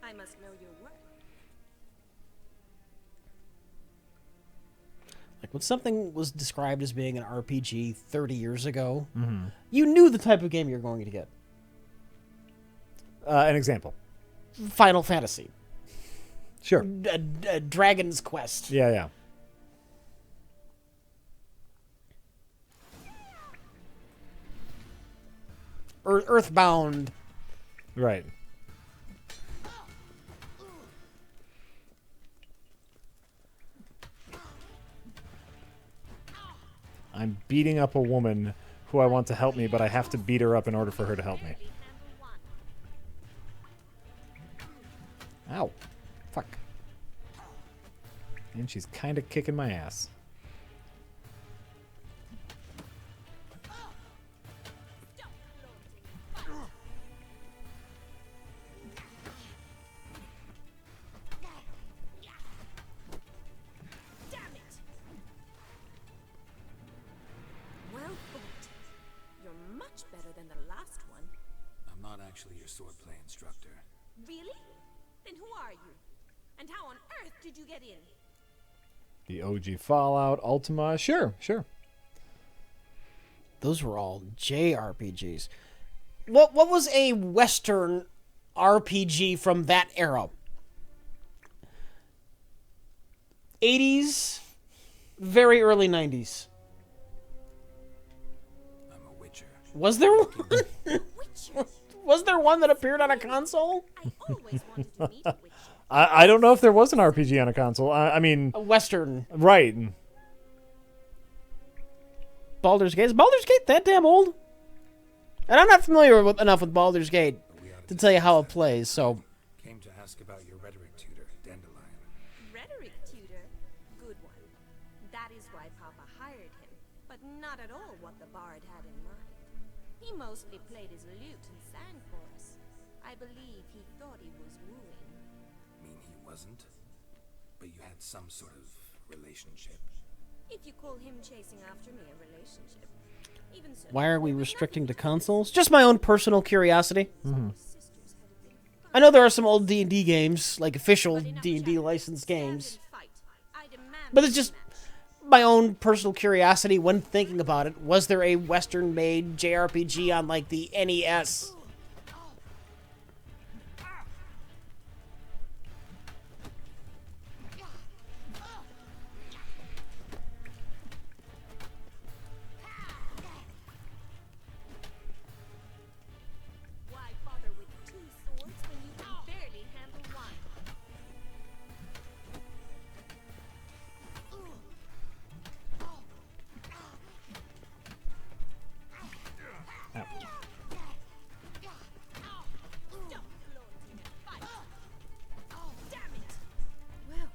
I must know your work. Like when something was described as being an RPG 30 years ago, you knew the type of game you were going to get. An example. Final Fantasy. Sure. Dragon's Quest. Yeah. Earthbound. Right. I'm beating up a woman who I want to help me, but I have to beat her up in order for her to help me. Ow. Fuck. And she's kind of kicking my ass. Damn it! Well fought. You're much better than the last one. I'm not actually your swordplay instructor. Really? Then And who are you? And how on earth did you get in? The OG Fallout, Ultima. Sure. Those were all JRPGs. What was a Western RPG from that era? 80s, very early 90s. I'm a witcher. Was there one? Witcher. Was there one that appeared on a console? I always wanted to meet a witcher. I don't know if there was an RPG on a console. I mean, A Western. right. Baldur's Gate. Is Baldur's Gate that damn old? And I'm not familiar enough with Baldur's Gate to tell you how it plays, so... Came to ask about your rhetoric tutor, Dandelion. Rhetoric tutor? Good one. That is why Papa hired him, but not at all what the bard had in mind. He mostly played his lute and sang for us. I believe he thought he was wooing. Mean he wasn't? But you had some sort of relationship. If you call him chasing after me a relationship. Even so, Why are we there was restricting to nothing consoles? Just my own personal curiosity. his sisters had a big fight. I know there are some old D&D games, like official But enough D&D chatter. licensed Stand games. and fight. I demand But it's a just match. my own personal curiosity when thinking about it. Was there a Western-made JRPG on, like, the NES? Why bother with two swords when you can barely handle one? Stop, Lord, fight! Damn it! Well,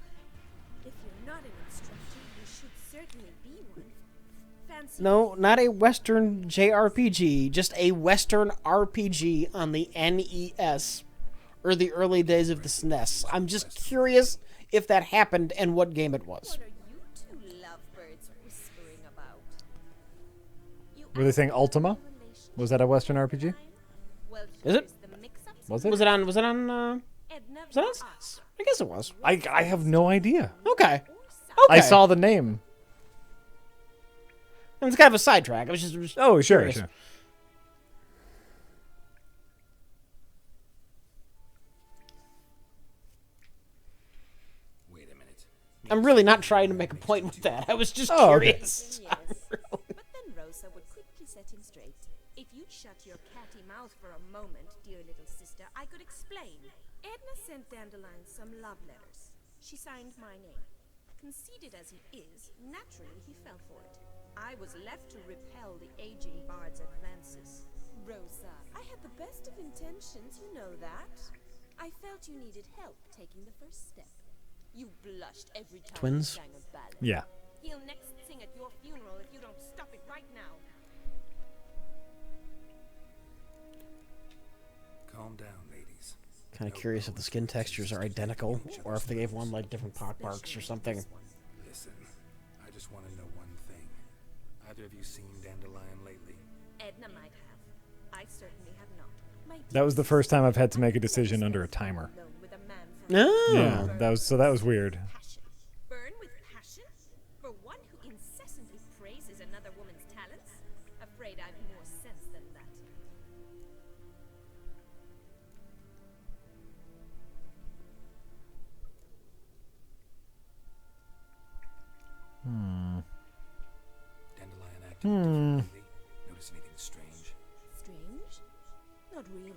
if you're not an instructor, you should certainly be one. Fancy No, not a Western JRPG, just a Western RPG on the NES, or the early days of the SNES. I'm just curious if that happened and what game it was. What are you two lovebirds whispering about? You Were they saying asked Ultima? about the relationship Was that a Western RPG? line? Well, Is it? here's the mix-up. Was it? Was it on? Edna Was it on Voss SNES? I guess it was. I have no idea. Okay. or South. Okay. I saw the name. I mean, it's kind of a sidetrack. I was just Oh, sure, curious. sure. Wait a minute. I'm really not trying to make a point with that. I was just Oh, okay. curious. Yes. But then Rosa would quickly set him straight. If you'd shut your catty mouth for a moment, dear little sister, I could explain. Edna sent Dandelion some love letters. She signed my name. Conceited as he is, naturally he fell for it. I was left to repel the aging bard's advances. Rosa, I had the best of intentions, you know that. I felt you needed help taking the first step. You blushed every time Twins? you sang a ballad. Yeah. He'll next sing at your funeral if you don't stop it right now. Calm down, ladies. Kind of curious if the skin textures are identical, or if they gave one like different pockmarks or something. Listen, I just want to know one thing. Either of you seen Dandelion lately? Edna might have. I certainly have not. My That was the first time I've had to make a decision under a timer. alone with a man from Oh. Yeah, that was weird. passion. Burn with passion? For one who incessantly praises another woman's talents? Afraid I've more sense than that. Dandelion acting differently lately? Notice anything strange? Strange? Not really.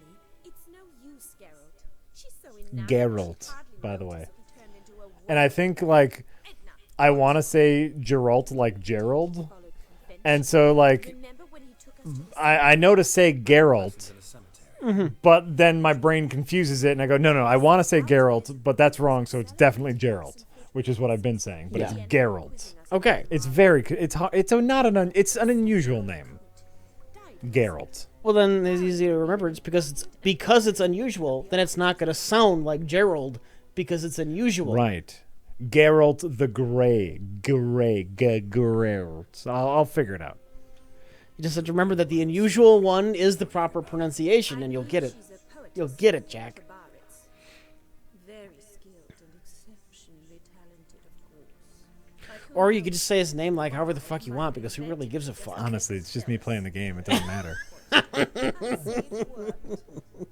It's no use, Geralt. She's so enamored, Geralt, she hardly by the way. noticed if he turned into a And I think like Edna I want to say Geralt like Gerald, followed convention. and so like Remember when he took us to the I know to say Geralt, In a cemetery. but then my brain confuses it, and I go no, I want to say Geralt, but that's wrong. So it's definitely Geralt, which is what I've been saying, but it's Yeah. Geralt. Okay. It's very it's hard, it's not it's an unusual name, Geralt. Well, then it's easy to remember. It's because it's unusual. Then it's not going to sound like Gerald because it's unusual. Right. Geralt the Grey. Geralt. I'll figure it out. You just have to remember that the unusual one is the proper pronunciation, and you'll get it. She's a poetess, You'll get it, Jack. the Barretts. Very exceptionally talented, of course. Or you could just say his name like however the fuck you want, because who really gives a fuck? Honestly, it's just me playing the game. It doesn't matter. I see it worked.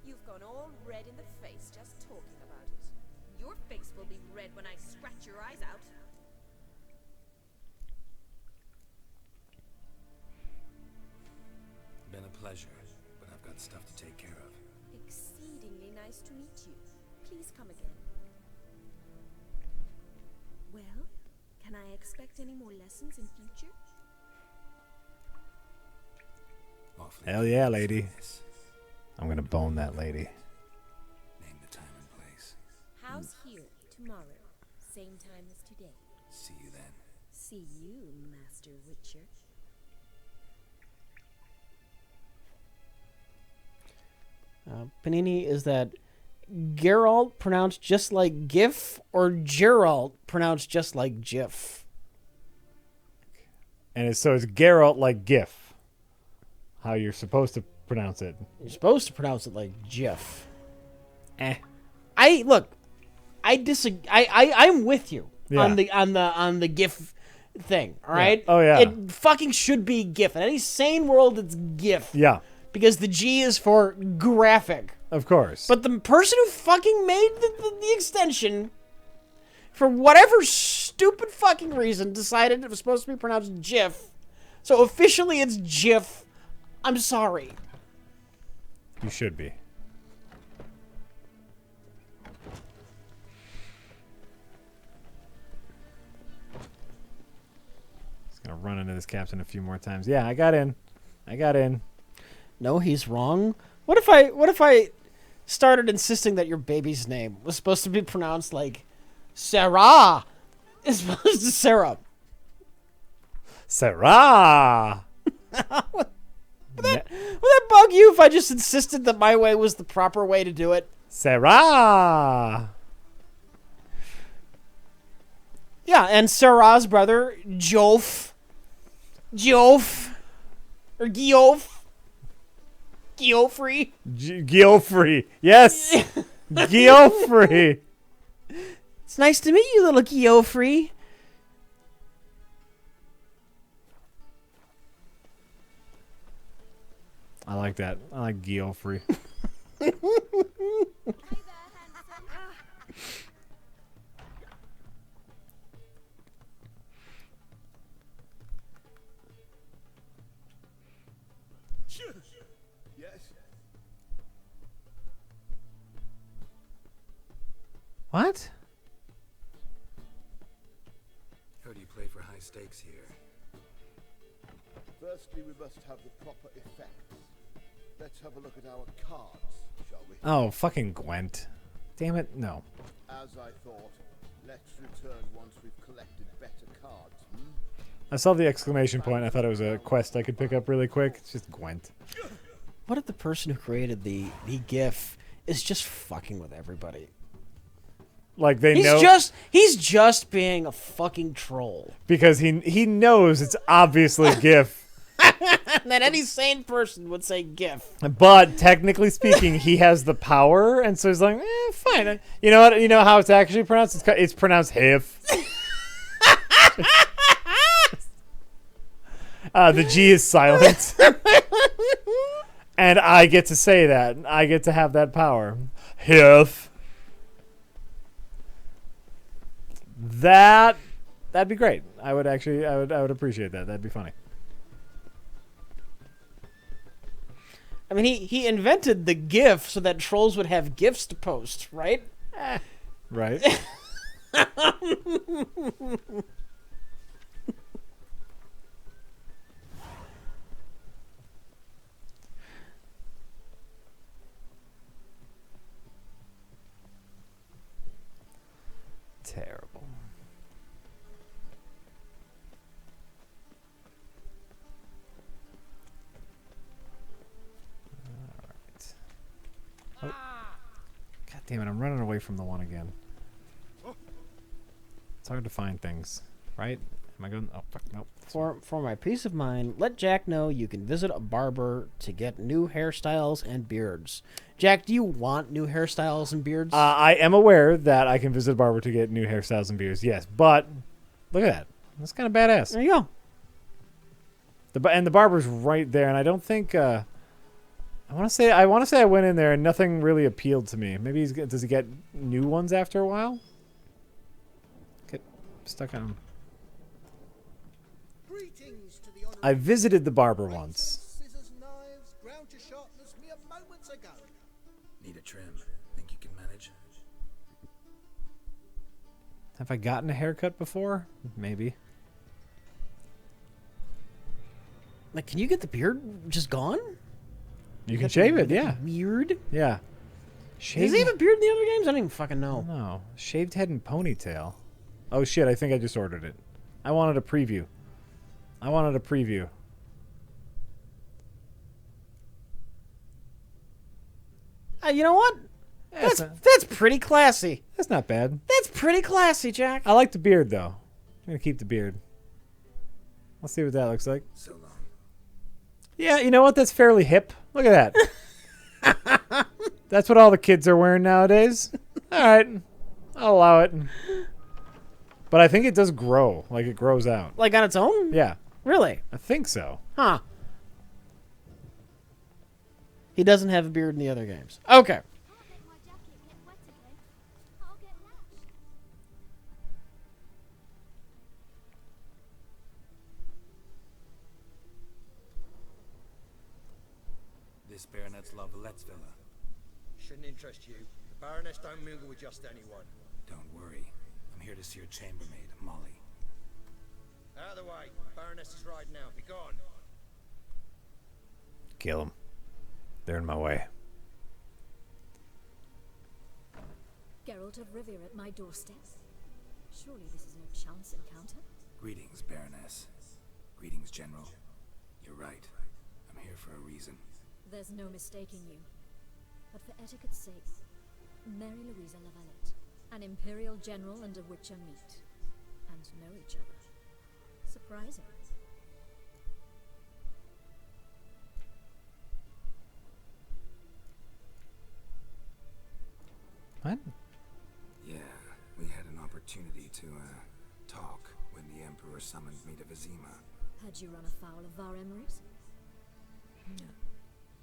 You've gone all red in the face just talking about it. Your face will be red when I scratch your eyes out. Been a pleasure, but I've got stuff to take care of. Exceedingly nice to meet you. Please come again. Well, can I expect any more lessons in future? Awfully Hell yeah, curious lady. for this. I'm gonna bone that lady. Name the time and place. House here tomorrow, same time as today. See you then. See you, Master Witcher. Panini, is that Geralt pronounced just like GIF or Geralt pronounced just like GIF? And so it's Geralt like GIF. How you're supposed to pronounce it. You're supposed to pronounce it like GIF. I disagree. I'm with you Yeah. on the GIF thing. All right. Oh, yeah. It fucking should be GIF. In any sane world, it's GIF. Yeah, Because the G is for graphic. of course. But the person who fucking made the extension, for whatever stupid fucking reason, decided it was supposed to be pronounced GIF. So officially it's GIF. I'm sorry. You should be. Just gonna run into this captain a few more times. Yeah, I got in. No, he's wrong. What if I started insisting that your baby's name was supposed to be pronounced like Sarah as opposed to Sarah? Sarah! Would that bug you if I just insisted that my way was the proper way to do it? Sarah! Yeah, and Sarah's brother, Jof, or Geoffrey. Geoffrey. Yes! Geoffrey! It's nice to meet you, little Geoffrey. I like that. I like Geoffrey. Yes? What? Heard you play for high stakes here. Firstly, we must have the proper effects. Let's have a look at our cards, shall we? Oh, fucking Gwent. Damn it, no. As I thought, let's return once we've collected better cards. I saw the exclamation point. I thought it was a quest I could pick up really quick. It's just Gwent. What if the person who created the GIF is just fucking with everybody? Like they He's know just being a fucking troll. because he knows it's obviously GIF. That any sane person would say GIF. But technically speaking, he has the power, and so he's like, fine. You know what? You know how it's actually pronounced? It's pronounced HIF. The G is silent. And I get to say that. I get to have that power. HIF. That'd be great. I would appreciate that. That'd be funny. I mean, he invented the GIF so that trolls would have GIFs to post, right? Right? Terrible. Oh. God damn it, I'm running away from the one again. It's hard to find things, right? Am I going? Oh, fuck, nope. For my peace of mind, let Jack know you can visit a barber to get new hairstyles and beards. Jack, do you want new hairstyles and beards? I am aware that I can visit a barber to get new hairstyles and beards. Yes, but look at that. That's kind of badass. There you go. And the barber's right there, and I don't think. I want to say I went in there and nothing really appealed to me. Maybe does he get new ones after a while? Get stuck on him. Greetings to the honourable I visited the barber once. scissors, knives, ground to sharpness mere moments ago. Need a trim. Think you can manage? Have I gotten a haircut before? Maybe. Like, can you get the beard just gone? You can shave it, yeah. Weird. Yeah. Does he have a beard in the other games? I don't even fucking know. No. Shaved head and ponytail. Oh shit, I think I just ordered it. I wanted a preview. You know what? Yeah, That's pretty classy. that's not bad. That's pretty classy, Jack. I like the beard though. I'm gonna keep the beard. Let's see what that looks like. So long. Yeah, you know what? That's fairly hip. Look at that. That's what all the kids are wearing nowadays. All right, I'll allow it. But I think it does grow. Like it grows out. Like on its own? Yeah, Really? I think so. Huh. He doesn't have a beard in the other games. Okay. This Baronet's Lavallette's villa. Shouldn't interest you. The Baroness don't mingle with just anyone. Don't worry. I'm here to see your chambermaid, Molly. Out of the way. Baroness is riding out. Be gone. Kill them. They're in my way. Geralt of Rivia at my doorstep. Surely this is no chance encounter. Greetings, Baroness. Greetings, General. You're right. I'm here for a reason. There's no mistaking you. But for etiquette's sake, Mary Louisa Lavalette, an Imperial General and a Witcher meet. And know each other. Surprising. What? Yeah, we had an opportunity to, talk when the Emperor summoned me to Vizima. Had you run afoul of Var Emrys? No.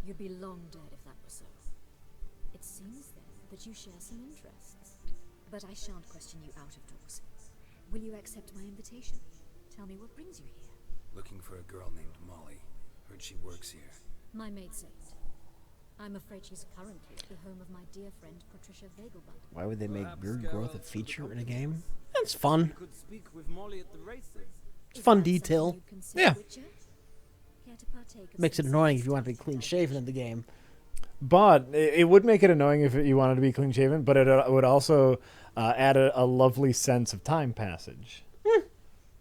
You'd be long dead if that were so. It seems, then, that you share some interests. But I shan't question you out of doors. Will you accept my invitation? Tell me what brings you here. Looking for a girl named Molly. Heard she works here. My maidservant. I'm afraid she's currently at the home of my dear friend Patricia Vegelbud. Why would they make beard growth a feature in a game? That's fun. Could speak with Molly at the races. It's a fun detail. Yeah. Makes it annoying if you want to be clean shaven in the game. But it would make it annoying if you wanted to be clean shaven, but it would also add a lovely sense of time passage.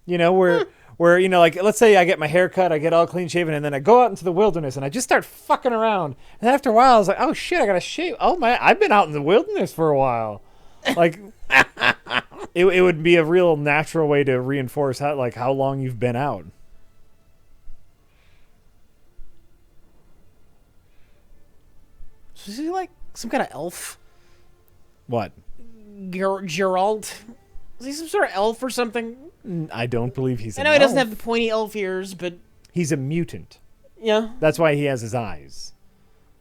You know, where, you know, like, let's say I get my hair cut, I get all clean shaven, and then I go out into the wilderness and I just start fucking around. And after a while, I was like, oh shit, I gotta shave. Oh my, I've been out in the wilderness for a while. Like, it would be a real natural way to reinforce how long you've been out. Is he like some kind of elf? What? Geralt? Is he some sort of elf or something? I don't believe he's I an know he doesn't elf. have the pointy elf ears, but He's a mutant. yeah, That's why he has his eyes.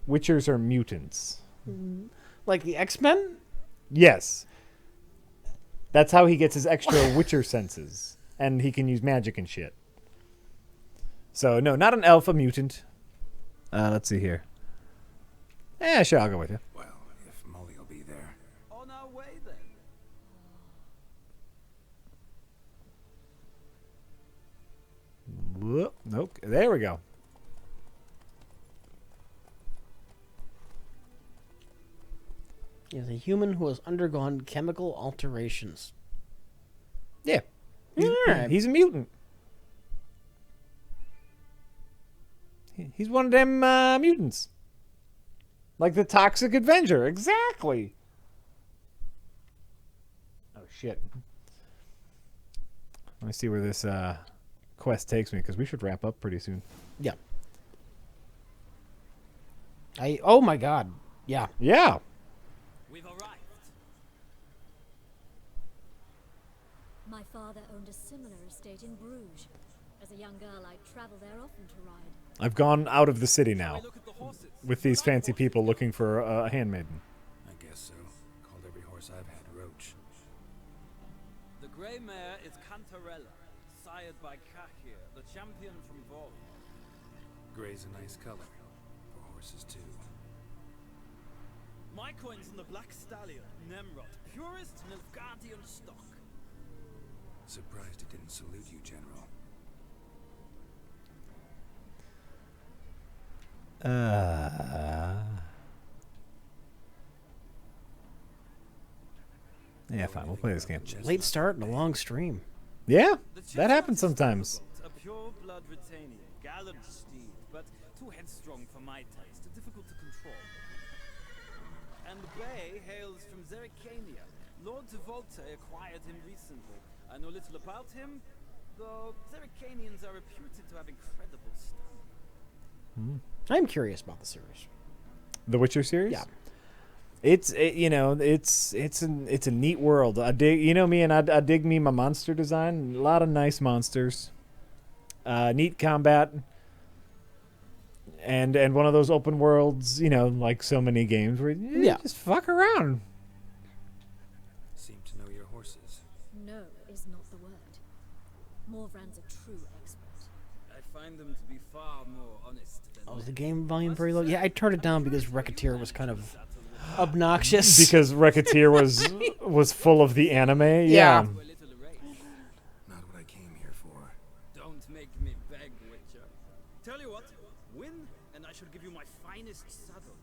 Witchers are mutants. like the X-Men. Yes. That's how he gets his extra Witcher senses. And he can use magic and shit. So, no, not an elf, a mutant. Let's see here. Yeah, sure, I'll go with you. Well, if Molly will be there. On our way then. Whoop, nope. There we go. He is a human who has undergone chemical alterations. Yeah. He's, Alright. he's a mutant. He's one of them mutants. Like the Toxic Avenger. Exactly. Oh, shit. Let me see where this quest takes me, because we should wrap up pretty soon. Yeah. Oh my god. Yeah. Yeah. We've arrived. My father owned a similar estate in Bruges. As a young girl, I'd travel there often to ride. I've gone out of the city Shall now we look at the horses? with these Like fancy horses people go. looking for a handmaiden. I guess so. Called every horse I've had Roach. The grey mare is Cantarella, sired by Kahir, the champion from Vol. Gray's a nice color. For horses, too. My coin's on the black stallion, Nemrod, purest Nilfgaardian stock. Surprised it didn't salute you, General. Yeah, fine. We'll play this game. Late start and a long stream. Yeah, The that happens chestnut is sometimes. Thunderbolt, a pure-blood Britannian, gallant steed, but too headstrong for my taste, difficult to control. And the bay hails from Zericania. Lord de Volte acquired him recently. I know little about him, though Zericanians are reputed to have incredible stamina. I'm curious about the series. The Witcher series. Yeah. It's a neat world. I dig, you know me, and I dig me my monster design. A lot of nice monsters. Neat combat. And one of those open worlds, you know, like so many games where you just fuck around. Seem to know your horses. No is not the word. Morvran's a true expert. I find them to be far more honest than Oh, is the game volume very low? Yeah, I turned it down because Racketeer was kind of obnoxious. Because Racketeer was full of the anime. Yeah. to a little array. Not what I came here for. Don't make me beg, Witcher. Tell you what, win, and I shall give you my finest saddle,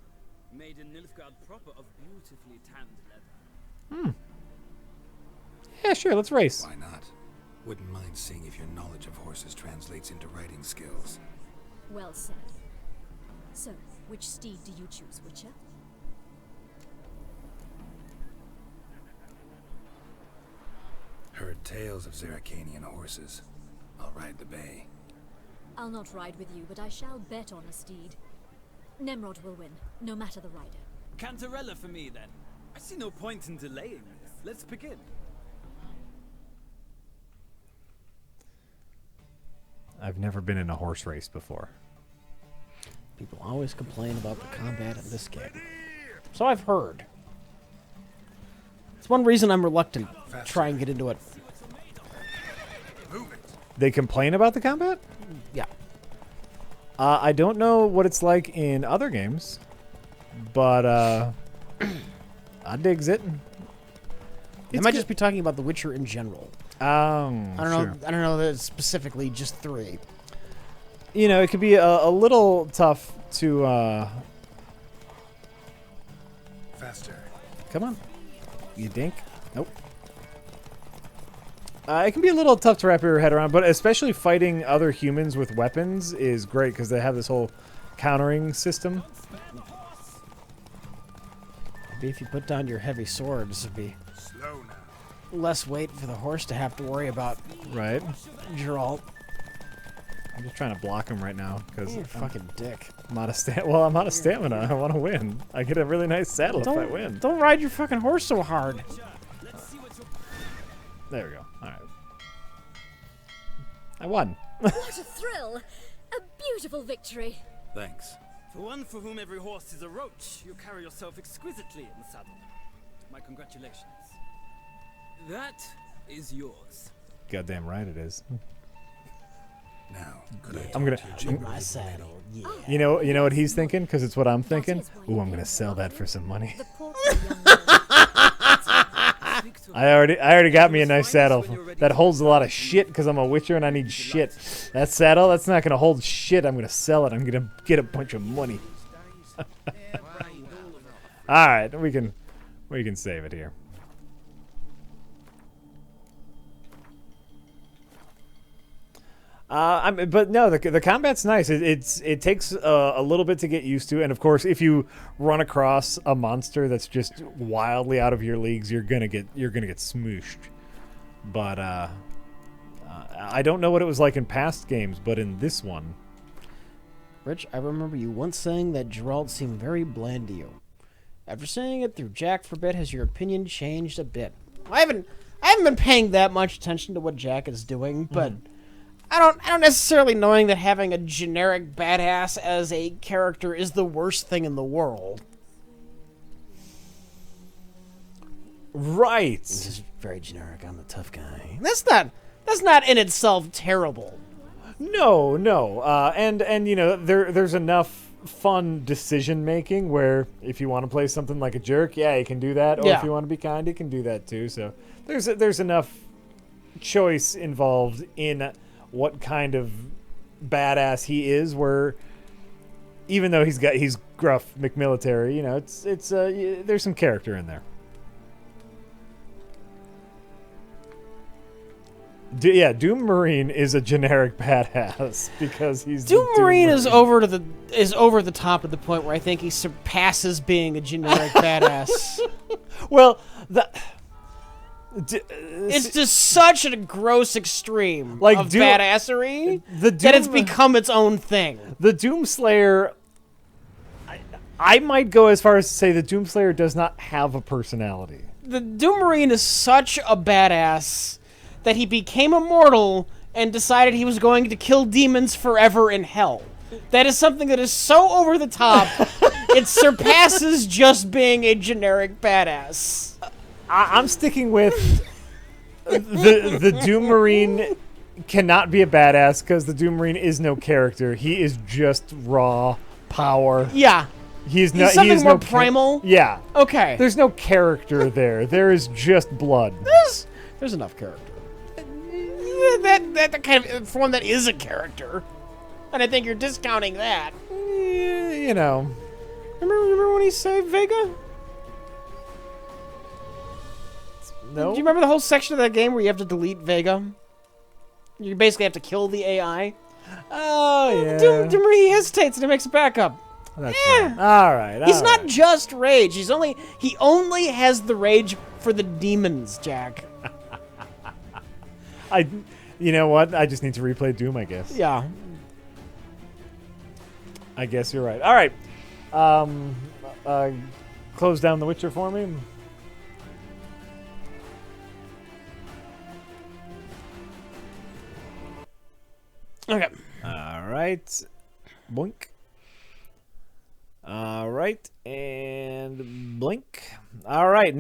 made in Nilfgaard proper of beautifully tanned leather. Yeah, sure. Let's race. Why not? Wouldn't mind seeing if your knowledge of horses translates into riding skills. Well said. So, which steed do you choose, Witcher? Heard tales of Zeracanian horses. I'll ride the bay. I'll not ride with you, but I shall bet on a steed. Nemrod will win, no matter the rider. Cantarella for me, then. I see no point in delaying this. Let's begin. I've never been in a horse race before. People always complain about the combat in this game. So I've heard. It's one reason I'm reluctant to try and get into it. They complain about the combat? Yeah. I don't know what it's like in other games, but I digs it. I might just be talking about The Witcher in general. I don't know. I don't know that it's specifically just 3. You know, it could be a little tough to. Faster. Come on, you dink. Nope. It can be a little tough to wrap your head around, but especially fighting other humans with weapons is great because they have this whole countering system. Maybe if you put down your heavy swords, it'd be Slow now. less weight for the horse to have to worry about. Right. Geralt, I'm just trying to block him right now because you're a fucking dick. I'm out of I'm out of stamina. I want to win. I get a really nice saddle if I win. Don't ride your fucking horse so hard. There we go. All right. I won. What a thrill! A beautiful victory. Thanks. For one for whom every horse is a roach, you carry yourself exquisitely in the saddle. My congratulations. That is yours. Goddamn right it is. Now, could I I'm gonna. talk to you My saddle, yeah. You know what he's thinking? Because it's what I'm thinking. Ooh, I'm gonna sell that for some money. The portly young lady. Speak to I already got me a nice saddle that holds a lot of shit because I'm a witcher and I need shit. That saddle, that's not gonna hold shit. I'm gonna sell it. I'm gonna get a bunch of money. All right, we can save it here. But no, the combat's nice. It takes a little bit to get used to, and of course, if you run across a monster that's just wildly out of your leagues, you're gonna get smooshed. But I don't know what it was like in past games, but in this one, Rich, I remember you once saying that Geralt seemed very bland to you. After seeing it through Jack for a bit, has your opinion changed a bit? I haven't been paying that much attention to what Jack is doing, but I don't necessarily knowing that having a generic badass as a character is the worst thing in the world. Right. This is very generic. I'm the tough guy. That's not in itself terrible. No. And you know, there's enough fun decision making where if you want to play something like a jerk, yeah, you can do that. Or if you want to be kind, you can do that too. So there's enough choice involved in what kind of badass he is, where even though he's gruff McMilitary, you know, it's there's some character in there. Doom Marine is a generic badass because he's Doom Marine is over the top at the point where I think he surpasses being a generic badass. Well, it's just such a gross extreme like of badassery that it's become its own thing. The Doomslayer, I might go as far as to say the Doomslayer does not have a personality. The Doom Marine is such a badass that he became immortal and decided he was going to kill demons forever in hell. That is something that is so over the top, it surpasses just being a generic badass. I'm sticking with the Doom Marine cannot be a badass because the Doom Marine is no character. He is just raw power. Yeah. He's something more primal? Yeah. Okay. There's no character there. There is just blood. There's enough character. That kind of for one that is a character, and I think you're discounting that. You know. Remember when he saved Vega? No. Do you remember the whole section of that game where you have to delete Vega? You basically have to kill the AI. Oh yeah. He hesitates and he makes a backup. That's right. All right. He's not just rage. He only has the rage for the demons, Jack. You know what? I just need to replay Doom, I guess. Yeah. I guess you're right. All right. Close down The Witcher for me. Okay. All right. Boink. All right. And blink. All right.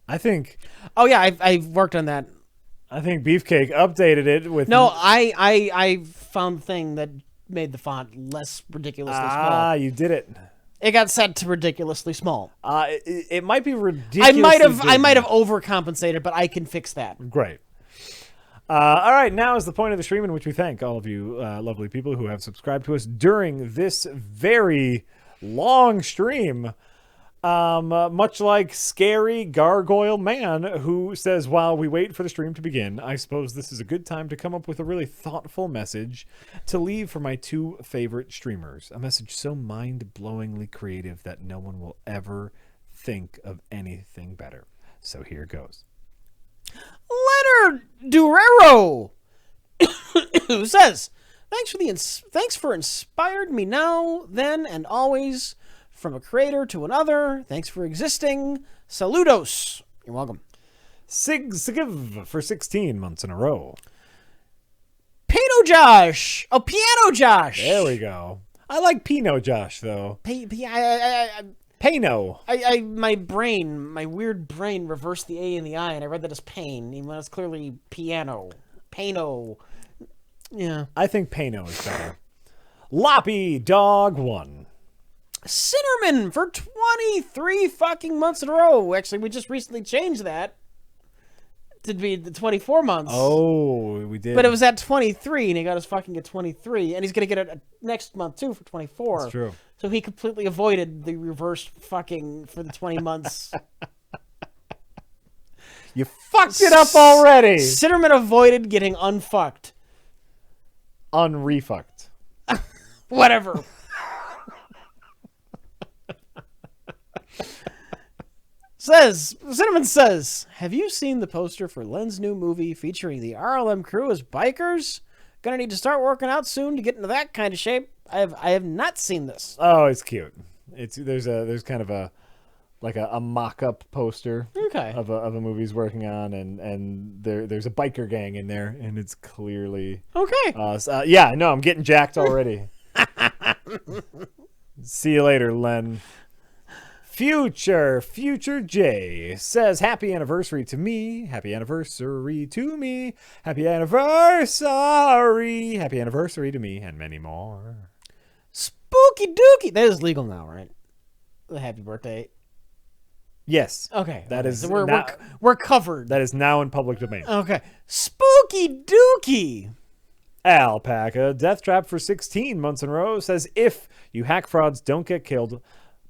I think... Oh, yeah, I've worked on that. I think Beefcake updated it with... No, I found the thing that made the font less ridiculously small. Ah, you did it. It got set to ridiculously small. It might be ridiculous. I might have overcompensated, but I can fix that. Great. All right, now is the point of the stream in which we thank all of you lovely people who have subscribed to us during this very long stream. Much like Scary Gargoyle Man, who says, while we wait for the stream to begin, I suppose this is a good time to come up with a really thoughtful message to leave for my two favorite streamers. A message so mind-blowingly creative that no one will ever think of anything better. So here goes. Leonard Durero who says, thanks for inspired me now, then, and always. From a creator to another, thanks for existing. Saludos. You're welcome. Sigiv for 16 months in a row. Piano Josh. Oh, Piano Josh. There we go. I like Pinot Josh, though. Pano. My weird brain reversed the A and the I, and I read that as pain, even though it's clearly piano. Pano. Yeah. I think Pano is better. Loppy Dog 1. Cinnamon for 23 fucking months in a row. Actually, we just recently changed that to be the 24 months. Oh, we did. But it was at 23, and he got us fucking at 23, and he's going to get it next month, too, for 24. That's true. So he completely avoided the reverse fucking for the 20 months. You fucked it up already. Cinnamon avoided getting unfucked. Unrefucked. Whatever. Cinnamon says, have you seen the poster for Len's new movie featuring the RLM crew as bikers? Gonna need to start working out soon to get into that kind of shape. I have not seen this. Oh, it's cute. There's kind of a mock-up poster Okay. of a movie he's working on, and there's a biker gang in there, and it's clearly Okay. yeah, no, I'm getting jacked already. See you later, Len. Future J says, happy anniversary to me. Happy anniversary to me. Happy anniversary. Happy anniversary to me, and many more. Spooky dookie. That is legal now, right? The happy birthday. Yes. Okay. That is so now, we're covered. that is now in public domain. Okay. Spooky dookie. Alpaca Death Trap for 16 months in a row says, if you hack frauds don't get killed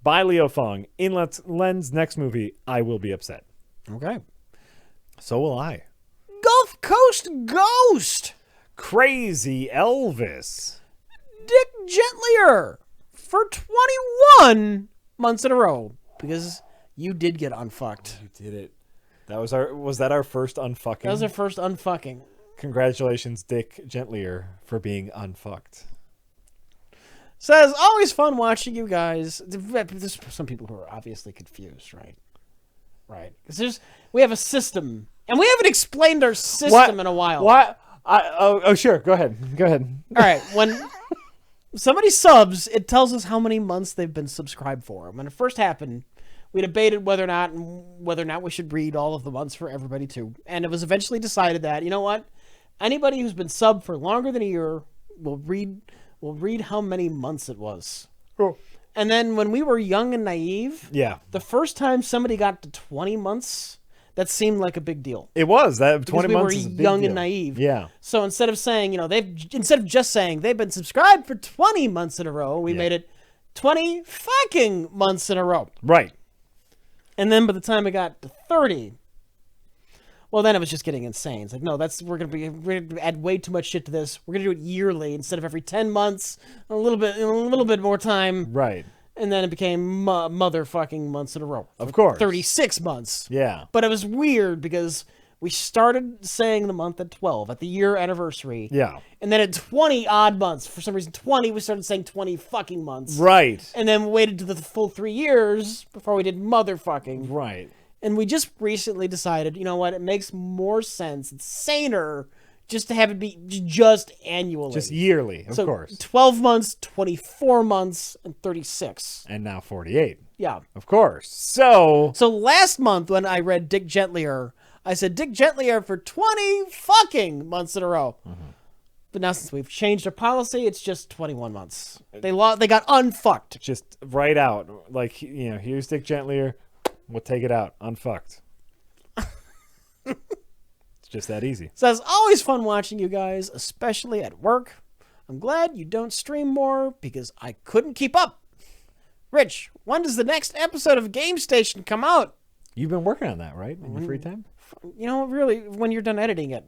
by Leo Fong in Len's next movie, I will be upset. Okay. So will I. Gulf Coast Ghost. Crazy Elvis. Dick Gentlier for 21 months in a row because you did get unfucked. You did it. Was that our first unfucking? That was our first unfucking. Congratulations, Dick Gentlier, for being unfucked. Says, always fun watching you guys. There's some people who are obviously confused, right? Right. Because we have a system, and we haven't explained our system in a while. What? Sure. Go ahead. All right. When somebody subs, it tells us how many months they've been subscribed for. When it first happened, we debated whether or not we should read all of the months for everybody too. And it was eventually decided that, you know what? Anybody who's been subbed for longer than a year will read how many months it was. Cool. And then when we were young and naive, Yeah. the first time somebody got to 20 months, that seemed like a big deal. It was. That 20 because months we is were a big young deal. and naive. Yeah. So instead of saying, instead of just saying they've been subscribed for 20 months in a row, we made it 20 fucking months in a row. Right. And then by the time it got to 30, well, then it was just getting insane. It's like, no, we're gonna add way too much shit to this. We're gonna do it yearly instead of every 10 months, a little bit more time. Right. And then it became motherfucking months in a row. Of course. 36 months. Yeah. But it was weird because we started saying the month at 12 at the year anniversary. Yeah. And then at 20 odd months, for some reason 20, we started saying 20 fucking months. Right. And then we waited to the full 3 years before we did motherfucking. Right. And we just recently decided, you know what, it makes more sense, it's saner just to have it be just annually. Just yearly, of course. 12 months, 24 months, and 36. And now 48. Yeah. Of course. So last month when I read Dick Gentlier, I said Dick Gentlier for 20 fucking months in a row. Mm-hmm. But now since we've changed our policy, it's just 21 months. They got unfucked. Just right out. Like, here's Dick Gentlier. We'll take it out. Unfucked. It's just that easy. Says, always fun watching you guys, especially at work. I'm glad you don't stream more because I couldn't keep up. Rich, when does the next episode of Game Station come out? You've been working on that, right? In your free time? Really, when you're done editing it.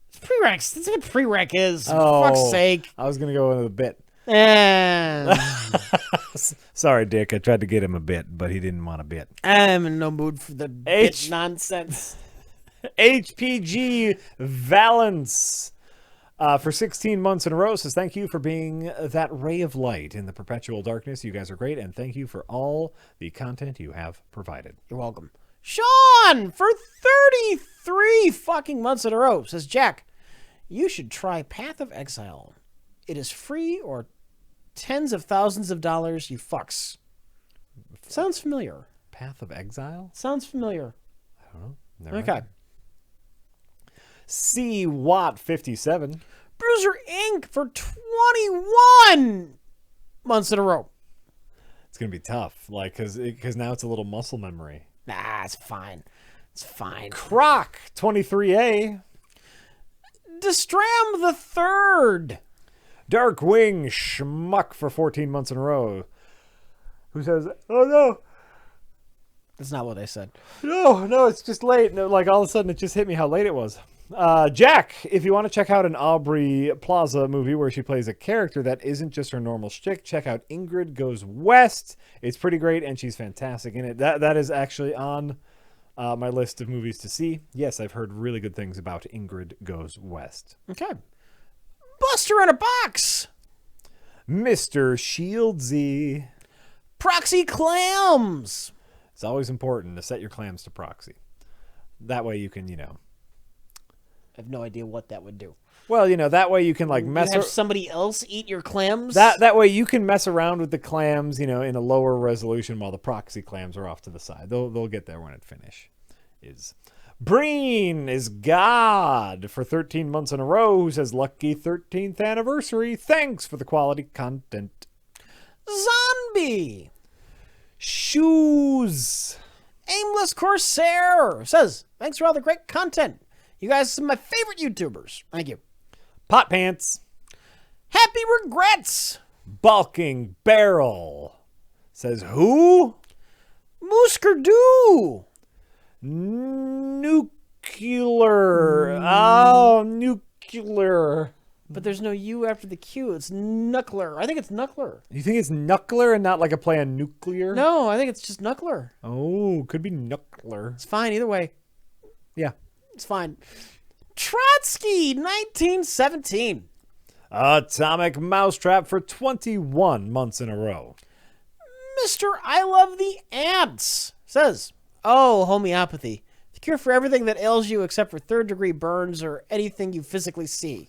It's prereqs. That's what prereq is. For fuck's sake. I was going to go into the bit. And sorry, Dick. I tried to get him a bit, but he didn't want a bit. I'm in no mood for the bit nonsense. HPG Valence for 16 months in a row says, thank you for being that ray of light in the perpetual darkness. You guys are great, and thank you for all the content you have provided. You're welcome. Sean, for 33 fucking months in a row, says, Jack, you should try Path of Exile. It is free or tens of thousands of dollars, you fucks. Sounds familiar. Path of Exile? Sounds familiar. I don't know. Never Okay. mind. C. Watt 57. Bruiser Inc. for 21 months in a row. It's going to be tough, because now it's a little muscle memory. Nah, it's fine. It's fine. Croc 23A. Destram the Third. Darkwing Schmuck for 14 months in a row. Who says, oh no. That's not what they said. No, it's just late. No, all of a sudden it just hit me how late it was. Jack, if you want to check out an Aubrey Plaza movie where she plays a character that isn't just her normal shtick, check out Ingrid Goes West. It's pretty great, and she's fantastic in it. That is actually on my list of movies to see. Yes, I've heard really good things about Ingrid Goes West. Okay. Buster in a Box. Mr. Shieldsy. Proxy clams. It's always important to set your clams to proxy. That way you can, I have no idea what that would do. Well, that way you can like mess have somebody else eat your clams. That way you can mess around with the clams, in a lower resolution while the proxy clams are off to the side. They'll get there when it is. Breen is God for 13 months in a row who says lucky 13th anniversary. Thanks for the quality content. Zombie. Shoes. Aimless Corsair says, thanks for all the great content. You guys are some of my favorite YouTubers. Thank you. Pot Pants. Happy Regrets. Balking Barrel says who? Muscardoo. Nuclear. Oh, nuclear. But there's no U after the Q. It's Knuckler. I think it's Knuckler. You think it's Knuckler and not like a play on nuclear? No, I think it's just Knuckler. Oh, could be Knuckler. It's fine either way. Yeah. It's fine. Trotsky, 1917. Atomic Mousetrap for 21 months in a row. Mr. I Love the Ants says, oh, homeopathy. The cure for everything that ails you except for third-degree burns or anything you physically see.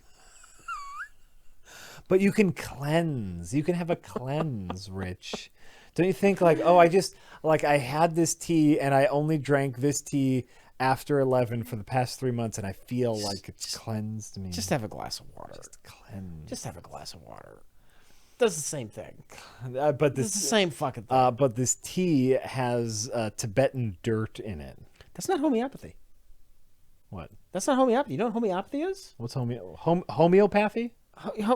But you can cleanse. You can have a cleanse, Rich. Don't you think I had this tea and I only drank this tea after 11 for the past 3 months and I feel like it's cleansed me. Just have a glass of water. Just cleanse. Just have a glass of water. Does the same thing. But It's the same fucking thing. but this tea has Tibetan dirt in it. That's not homeopathy. What? That's not homeopathy. You know what homeopathy is? What's homeopathy?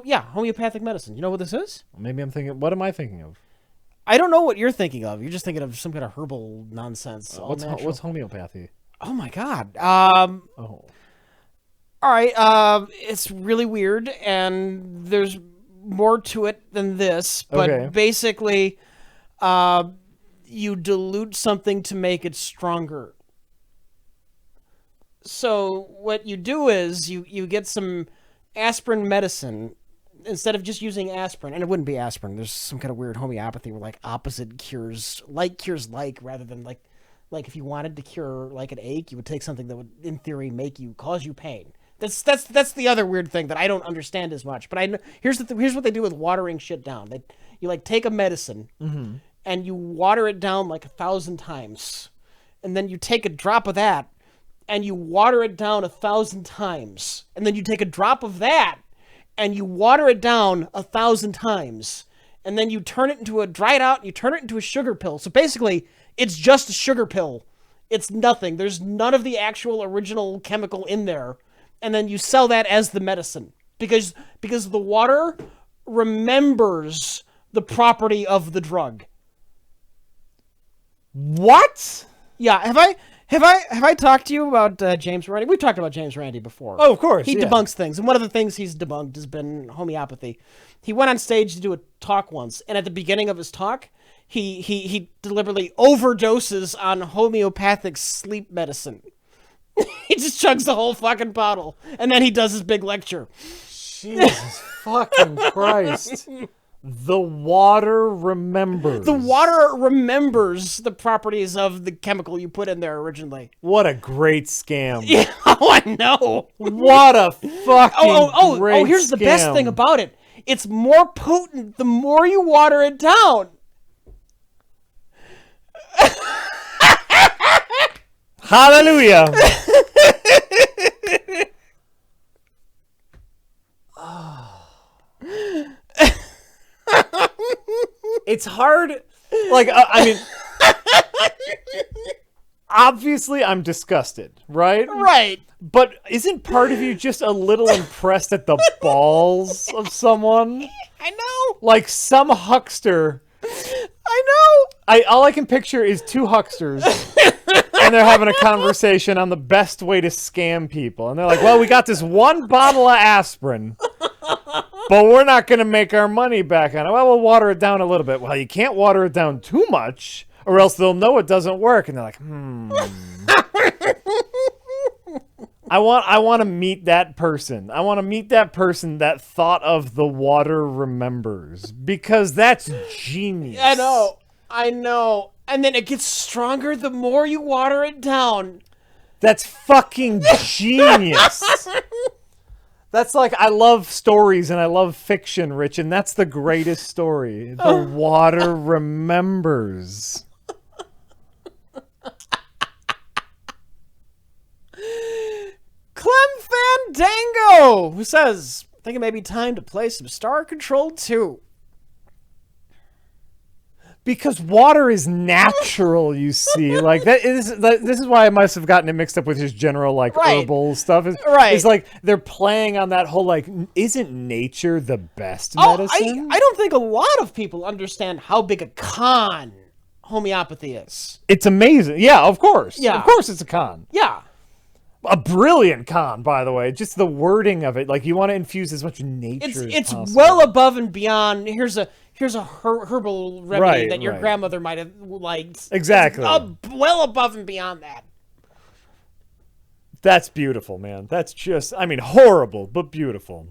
Yeah, homeopathic medicine. You know what this is? Maybe I'm thinking. What am I thinking of? I don't know what you're thinking of. You're just thinking of some kind of herbal nonsense. What's homeopathy? Oh my god. Oh. All right. It's really weird, and there's more to it than this. But Okay. basically, you dilute something to make it stronger. So what you do is you get some aspirin medicine instead of just using aspirin, and it wouldn't be aspirin. There's some kind of weird homeopathy where opposite cures like rather than like if you wanted to cure like an ache, you would take something that would in theory cause you pain. That's the other weird thing that I don't understand as much. But I know, here's what they do with watering shit down. You take a medicine and you water it down 1,000 times, and then you take a drop of that and you water it down 1,000 times, and then you take a drop of that and you water it down 1,000 times, and then you turn it into dry it out and you turn it into a sugar pill. So basically, it's just a sugar pill. It's nothing. There's none of the actual original chemical in there. And then you sell that as the medicine because the water remembers the property of the drug. What? Yeah, have I talked to you about James Randi? We've talked about James Randi before. Oh, of course. He yeah. debunks things, and one of the things he's debunked has been homeopathy. He went on stage to do a talk once, and at the beginning of his talk, he deliberately overdoses on homeopathic sleep medicine. He just chugs the whole fucking bottle, and then he does his big lecture. Jesus fucking Christ. The water remembers. The water remembers the properties of the chemical you put in there originally. What a great scam. Yeah, I know. What a fucking great here's the best scam. thing about it. It's more potent the more you water it down. Hallelujah. It's hard. Obviously I'm disgusted, right? Right. But isn't part of you just a little impressed at the balls of someone? I know. Like some huckster. I know. All I can picture is two hucksters, and they're having a conversation on the best way to scam people. And they're like, well, we got this one bottle of aspirin, but we're not going to make our money back on it. Well, we'll water it down a little bit. Well, you can't water it down too much, or else they'll know it doesn't work. And they're like, I want to meet that person. I want to meet that person that thought of the water remembers, because that's genius. I know. And then it gets stronger the more you water it down. That's fucking genius. That's like, I love stories and I love fiction, Rich, and that's the greatest story. The water remembers. Clem Fandango, who says, I think it may be time to play some Star Control 2. Because water is natural, you see. Like, this is why I must have gotten it mixed up with his general, like, herbal stuff. It's like, they're playing on that whole, like, isn't nature the best medicine? I don't think a lot of people understand how big a con homeopathy is. It's amazing. Yeah, of course. Yeah. Of course it's a con. Yeah. A brilliant con, by the way. Just the wording of it. Like, you want to infuse as much nature as possible. It's well above and beyond. Here's a herbal remedy that your grandmother might have liked. Exactly. Well above and beyond that. That's beautiful, man. That's just, I mean, horrible, but beautiful.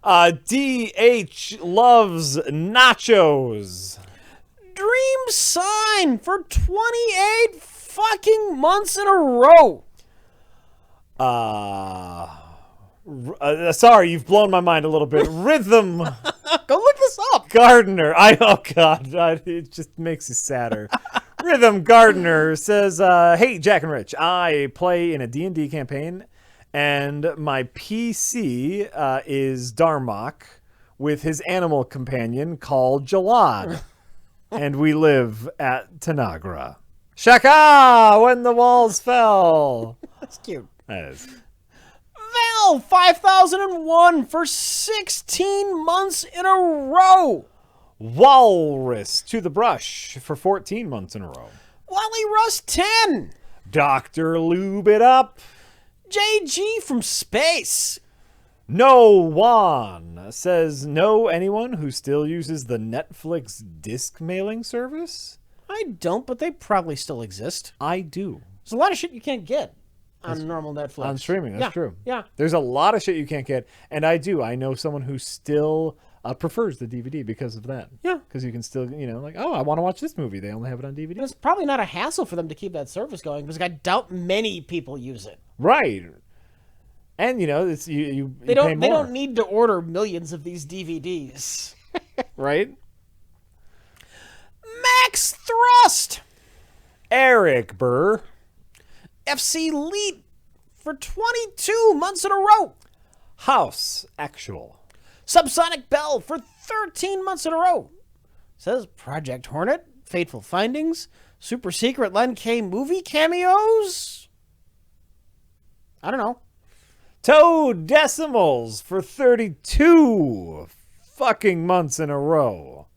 DH loves nachos. Dream sign for 28 fucking months in a row. Sorry, you've blown my mind a little bit. Rhythm. Go look this up. Gardner. Oh, God. It just makes you sadder. Rhythm Gardner says, hey, Jack and Rich, I play in a D&D campaign, and my PC is Darmok with his animal companion called Jalad, and we live at Tanagra. Shaka when the walls fell. That's cute. That is. Val 5001 for 16 months in a row. Walrus to the brush for 14 months in a row. Wally Russ 10. Dr. Lube It Up. JG from space. No one says, know anyone who still uses the Netflix disc mailing service? I don't, but they probably still exist. I do. There's a lot of shit you can't get on normal Netflix. On streaming, that's true. Yeah. There's a lot of shit you can't get, and I do. I know someone who still prefers the DVD because of that. Yeah. Because you can still, like, oh, I want to watch this movie. They only have it on DVD. But it's probably not a hassle for them to keep that service going, because I doubt many people use it. Right. And, it's you They pay more. They don't need to order millions of these DVDs. Right? Max Thrust. Eric Burr. FC Lead for 22 months in a row. House Actual. Subsonic Bell for 13 months in a row. Says Project Hornet, Fateful Findings, Super Secret Len K movie cameos. I don't know. Toad Decimals for 32 fucking months in a row.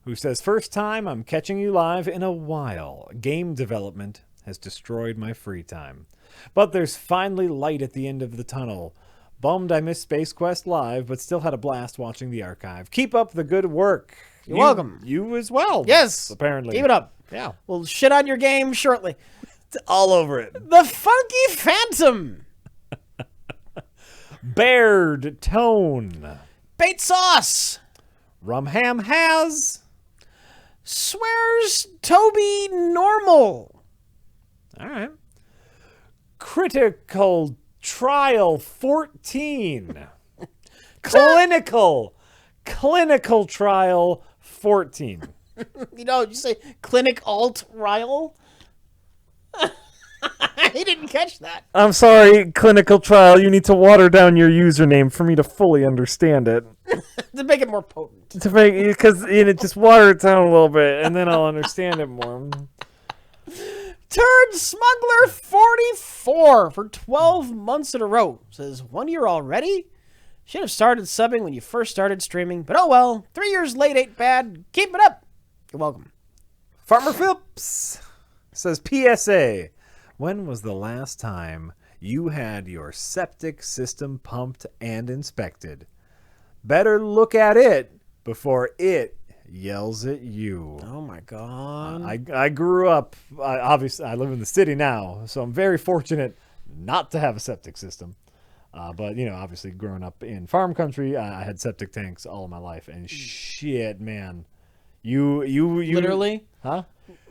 Who says, first time I'm catching you live in a while. Game development has destroyed my free time. But there's finally light at the end of the tunnel. Bummed I missed Space Quest Live, but still had a blast watching the archive. Keep up the good work. You're welcome. You as well. Yes. Apparently. Keep it up. Yeah. We'll shit on your game shortly. All over it. The Funky Phantom. Baird Tone. Bait Sauce. Rumham has. Swears Toby Normal. All right. Critical Trial 14. Clinical Trial 14. You say Clinic Alt Rial? He didn't catch that. I'm sorry, Clinical Trial. You need to water down your username for me to fully understand it. To make it more potent. Because just water it down a little bit, and then I'll understand it more. Turd Smuggler 44 for 12 months in a row. Says, 1 year already? Should have started subbing when you first started streaming, but oh well. 3 years late ain't bad. Keep it up. You're welcome. Farmer Phillips says, PSA. When was the last time you had your septic system pumped and inspected? Better look at it before it yells at you. Oh my God. I grew up, obviously I live in the city now, so I'm very fortunate not to have a septic system. But, you know, obviously growing up in farm country, I had septic tanks all of my life. And shit, man. You Literally? Huh?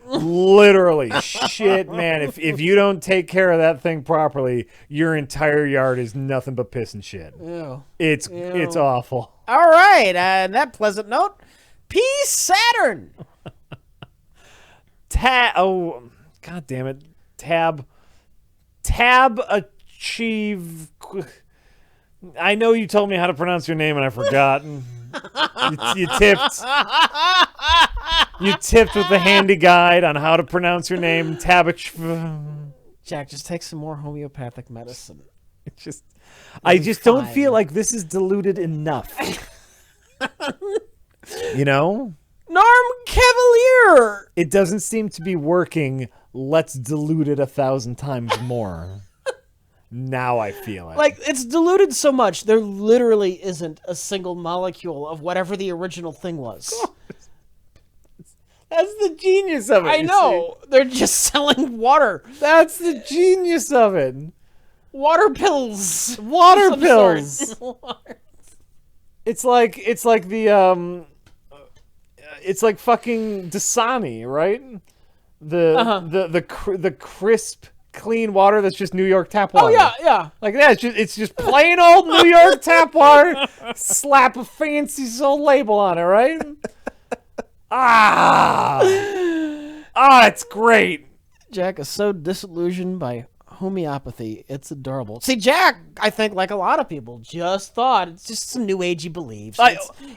Literally. Shit, man. If you don't take care of that thing properly, your entire yard is nothing but piss and shit. Ew. It's awful. All right. And that pleasant note, peace, Saturn. Oh, god damn it. Tab achieve. I know you told me how to pronounce your name and I forgot. You tipped. You tipped with the handy guide on how to pronounce your name. Jack, just take some more homeopathic medicine. I just don't feel like this is diluted enough. You know? Norm Cavalier! It doesn't seem to be working. Let's dilute it 1,000 times more. Now I feel it. Like, it's diluted so much, there literally isn't a single molecule of whatever the original thing was. That's the genius of it. I know. They're just selling water. That's the genius of it. Water pills. Water pills. It's like the it's like fucking Dasani, right? The crisp, clean water that's just New York tap water. Oh yeah. Like that. It's just plain old New York tap water. Slap a fancy old label on it, right? It's great. Jack is so disillusioned by homeopathy. It's adorable. See, Jack, I think, like a lot of people, just thought it's just some new agey beliefs.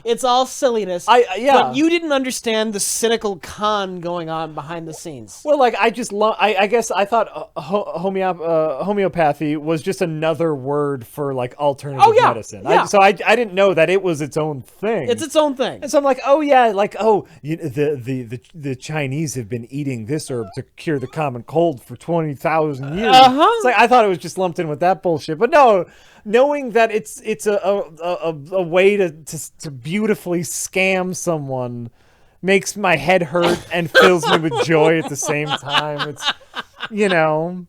It's all silliness. But you didn't understand the cynical con going on behind the scenes. Well, like I guess I thought homeopathy was just another word for like alternative medicine. Yeah. I didn't know that it was its own thing. It's its own thing. And so I'm like, the Chinese have been eating this herb to cure the common cold for 20,000 years. It's like I thought it was just lumped in with that bullshit, but no, knowing that it's a way to beautifully scam someone makes my head hurt and fills me with joy at the same time. It's, you know,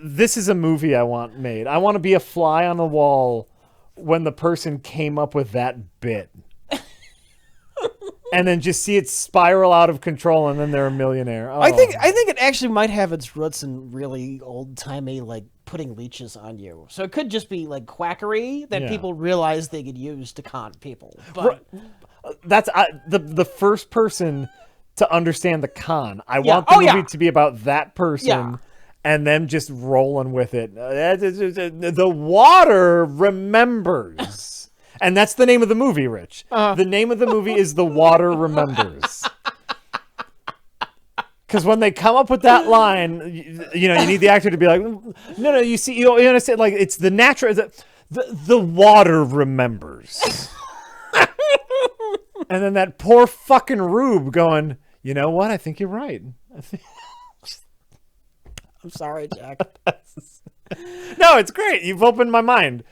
this is a movie I want made. I want to be a fly on the wall when the person came up with that bit. And then just see it spiral out of control, and then they're a millionaire. Oh. I think it actually might have its roots in really old-timey, like, putting leeches on you. So it could just be, like, quackery that people realized they could use to con people. But that's the first person to understand the con. I want the movie to be about that person, and them just rolling with it. The water remembers. And that's the name of the movie, Rich. The name of the movie is The Water Remembers. Because when they come up with that line, you need the actor to be like, no, you see, you understand, like, it's the natural, the water remembers. And then that poor fucking Rube going, you know what? I think you're right. I'm sorry, Jack. No, it's great. You've opened my mind.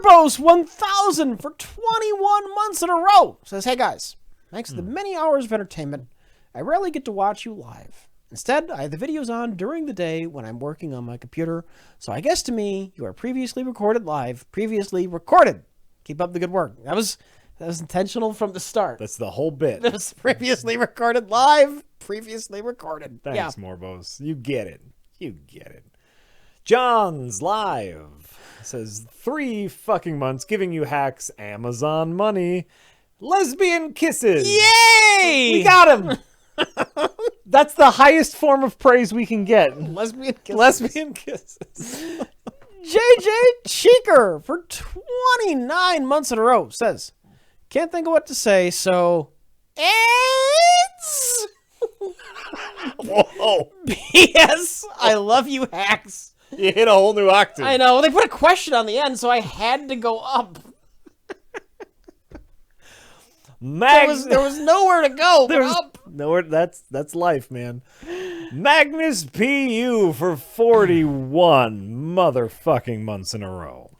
Morbos 1000 for 21 months in a row says, hey guys, thanks to the many hours of entertainment, I rarely get to watch you live. Instead, I have the videos on during the day when I'm working on my computer, so I guess to me, you are previously recorded live, previously recorded. Keep up the good work. That was intentional from the start. That's the whole bit. That was previously recorded live, previously recorded. Thanks, Morbos. You get it. You get it. John's Live says 3 fucking months giving you hacks, Amazon money, lesbian kisses. Yay! We got him. That's the highest form of praise we can get. Lesbian kisses. Lesbian kisses. JJ Cheeker for 29 months in a row says, can't think of what to say, so it's... Whoa. P.S. I love you, hacks. You hit a whole new octave. I know. They put a question on the end, so I had to go up. There was nowhere to go but up. Nowhere. That's life, man. Magnus P.U. for 41 motherfucking months in a row.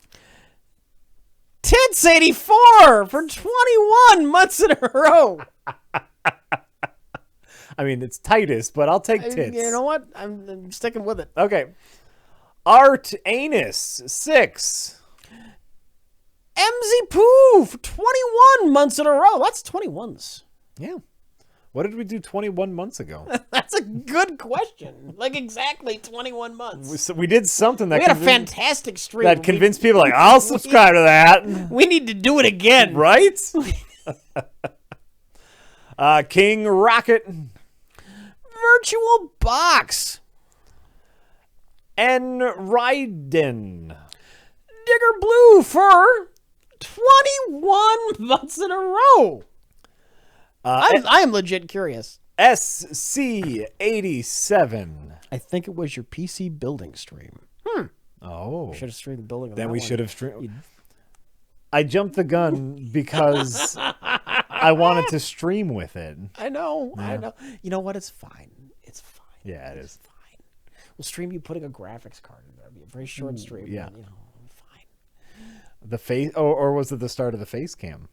Tits 84 for 21 months in a row. I mean, it's Titus, but I'll take tits. You know what? I'm sticking with it. Okay. Art Anus 6. MZ Pooh for 21 months in a row. That's 21s. Yeah. What did we do 21 months ago? That's a good question. Like exactly 21 months. We did something that We had a fantastic stream. that convinced people like, I'll subscribe to that. We need to do it again. Right? King Rocket. Virtual Box. N. Raiden. Digger Blue for 21 months in a row. I am legit curious. SC87. I think it was your PC building stream. Oh. Should have streamed the building. Then we should have streamed. I jumped the gun because I wanted to stream with it. I know. You know what? It's fine. It's fine. Yeah, it is. Fine. We'll stream you putting a graphics card in there. It'll be a very short stream. Yeah. And, fine. The face, or was it the start of the face cam?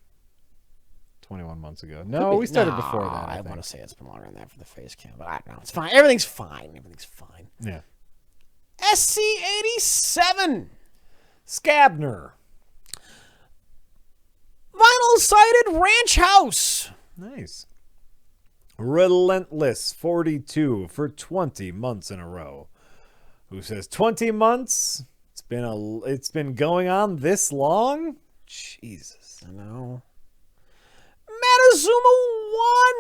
21 months ago. No, we started before that. I want to say it's been longer than that for the face cam, but I don't know. It's fine. Everything's fine. Everything's fine. Yeah. SC87. Scabner. Vinyl-sided ranch house. Nice. Relentless 42 for 20 months in a row. Who says 20 months? It's been going on this long? Jesus. I know. Matazuma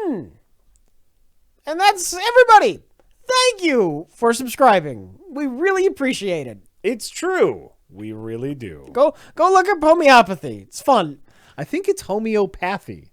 1. And that's everybody. Thank you for subscribing. We really appreciate it. It's true. We really do. Go look up Homeopathy. It's fun. I think it's homeopathy.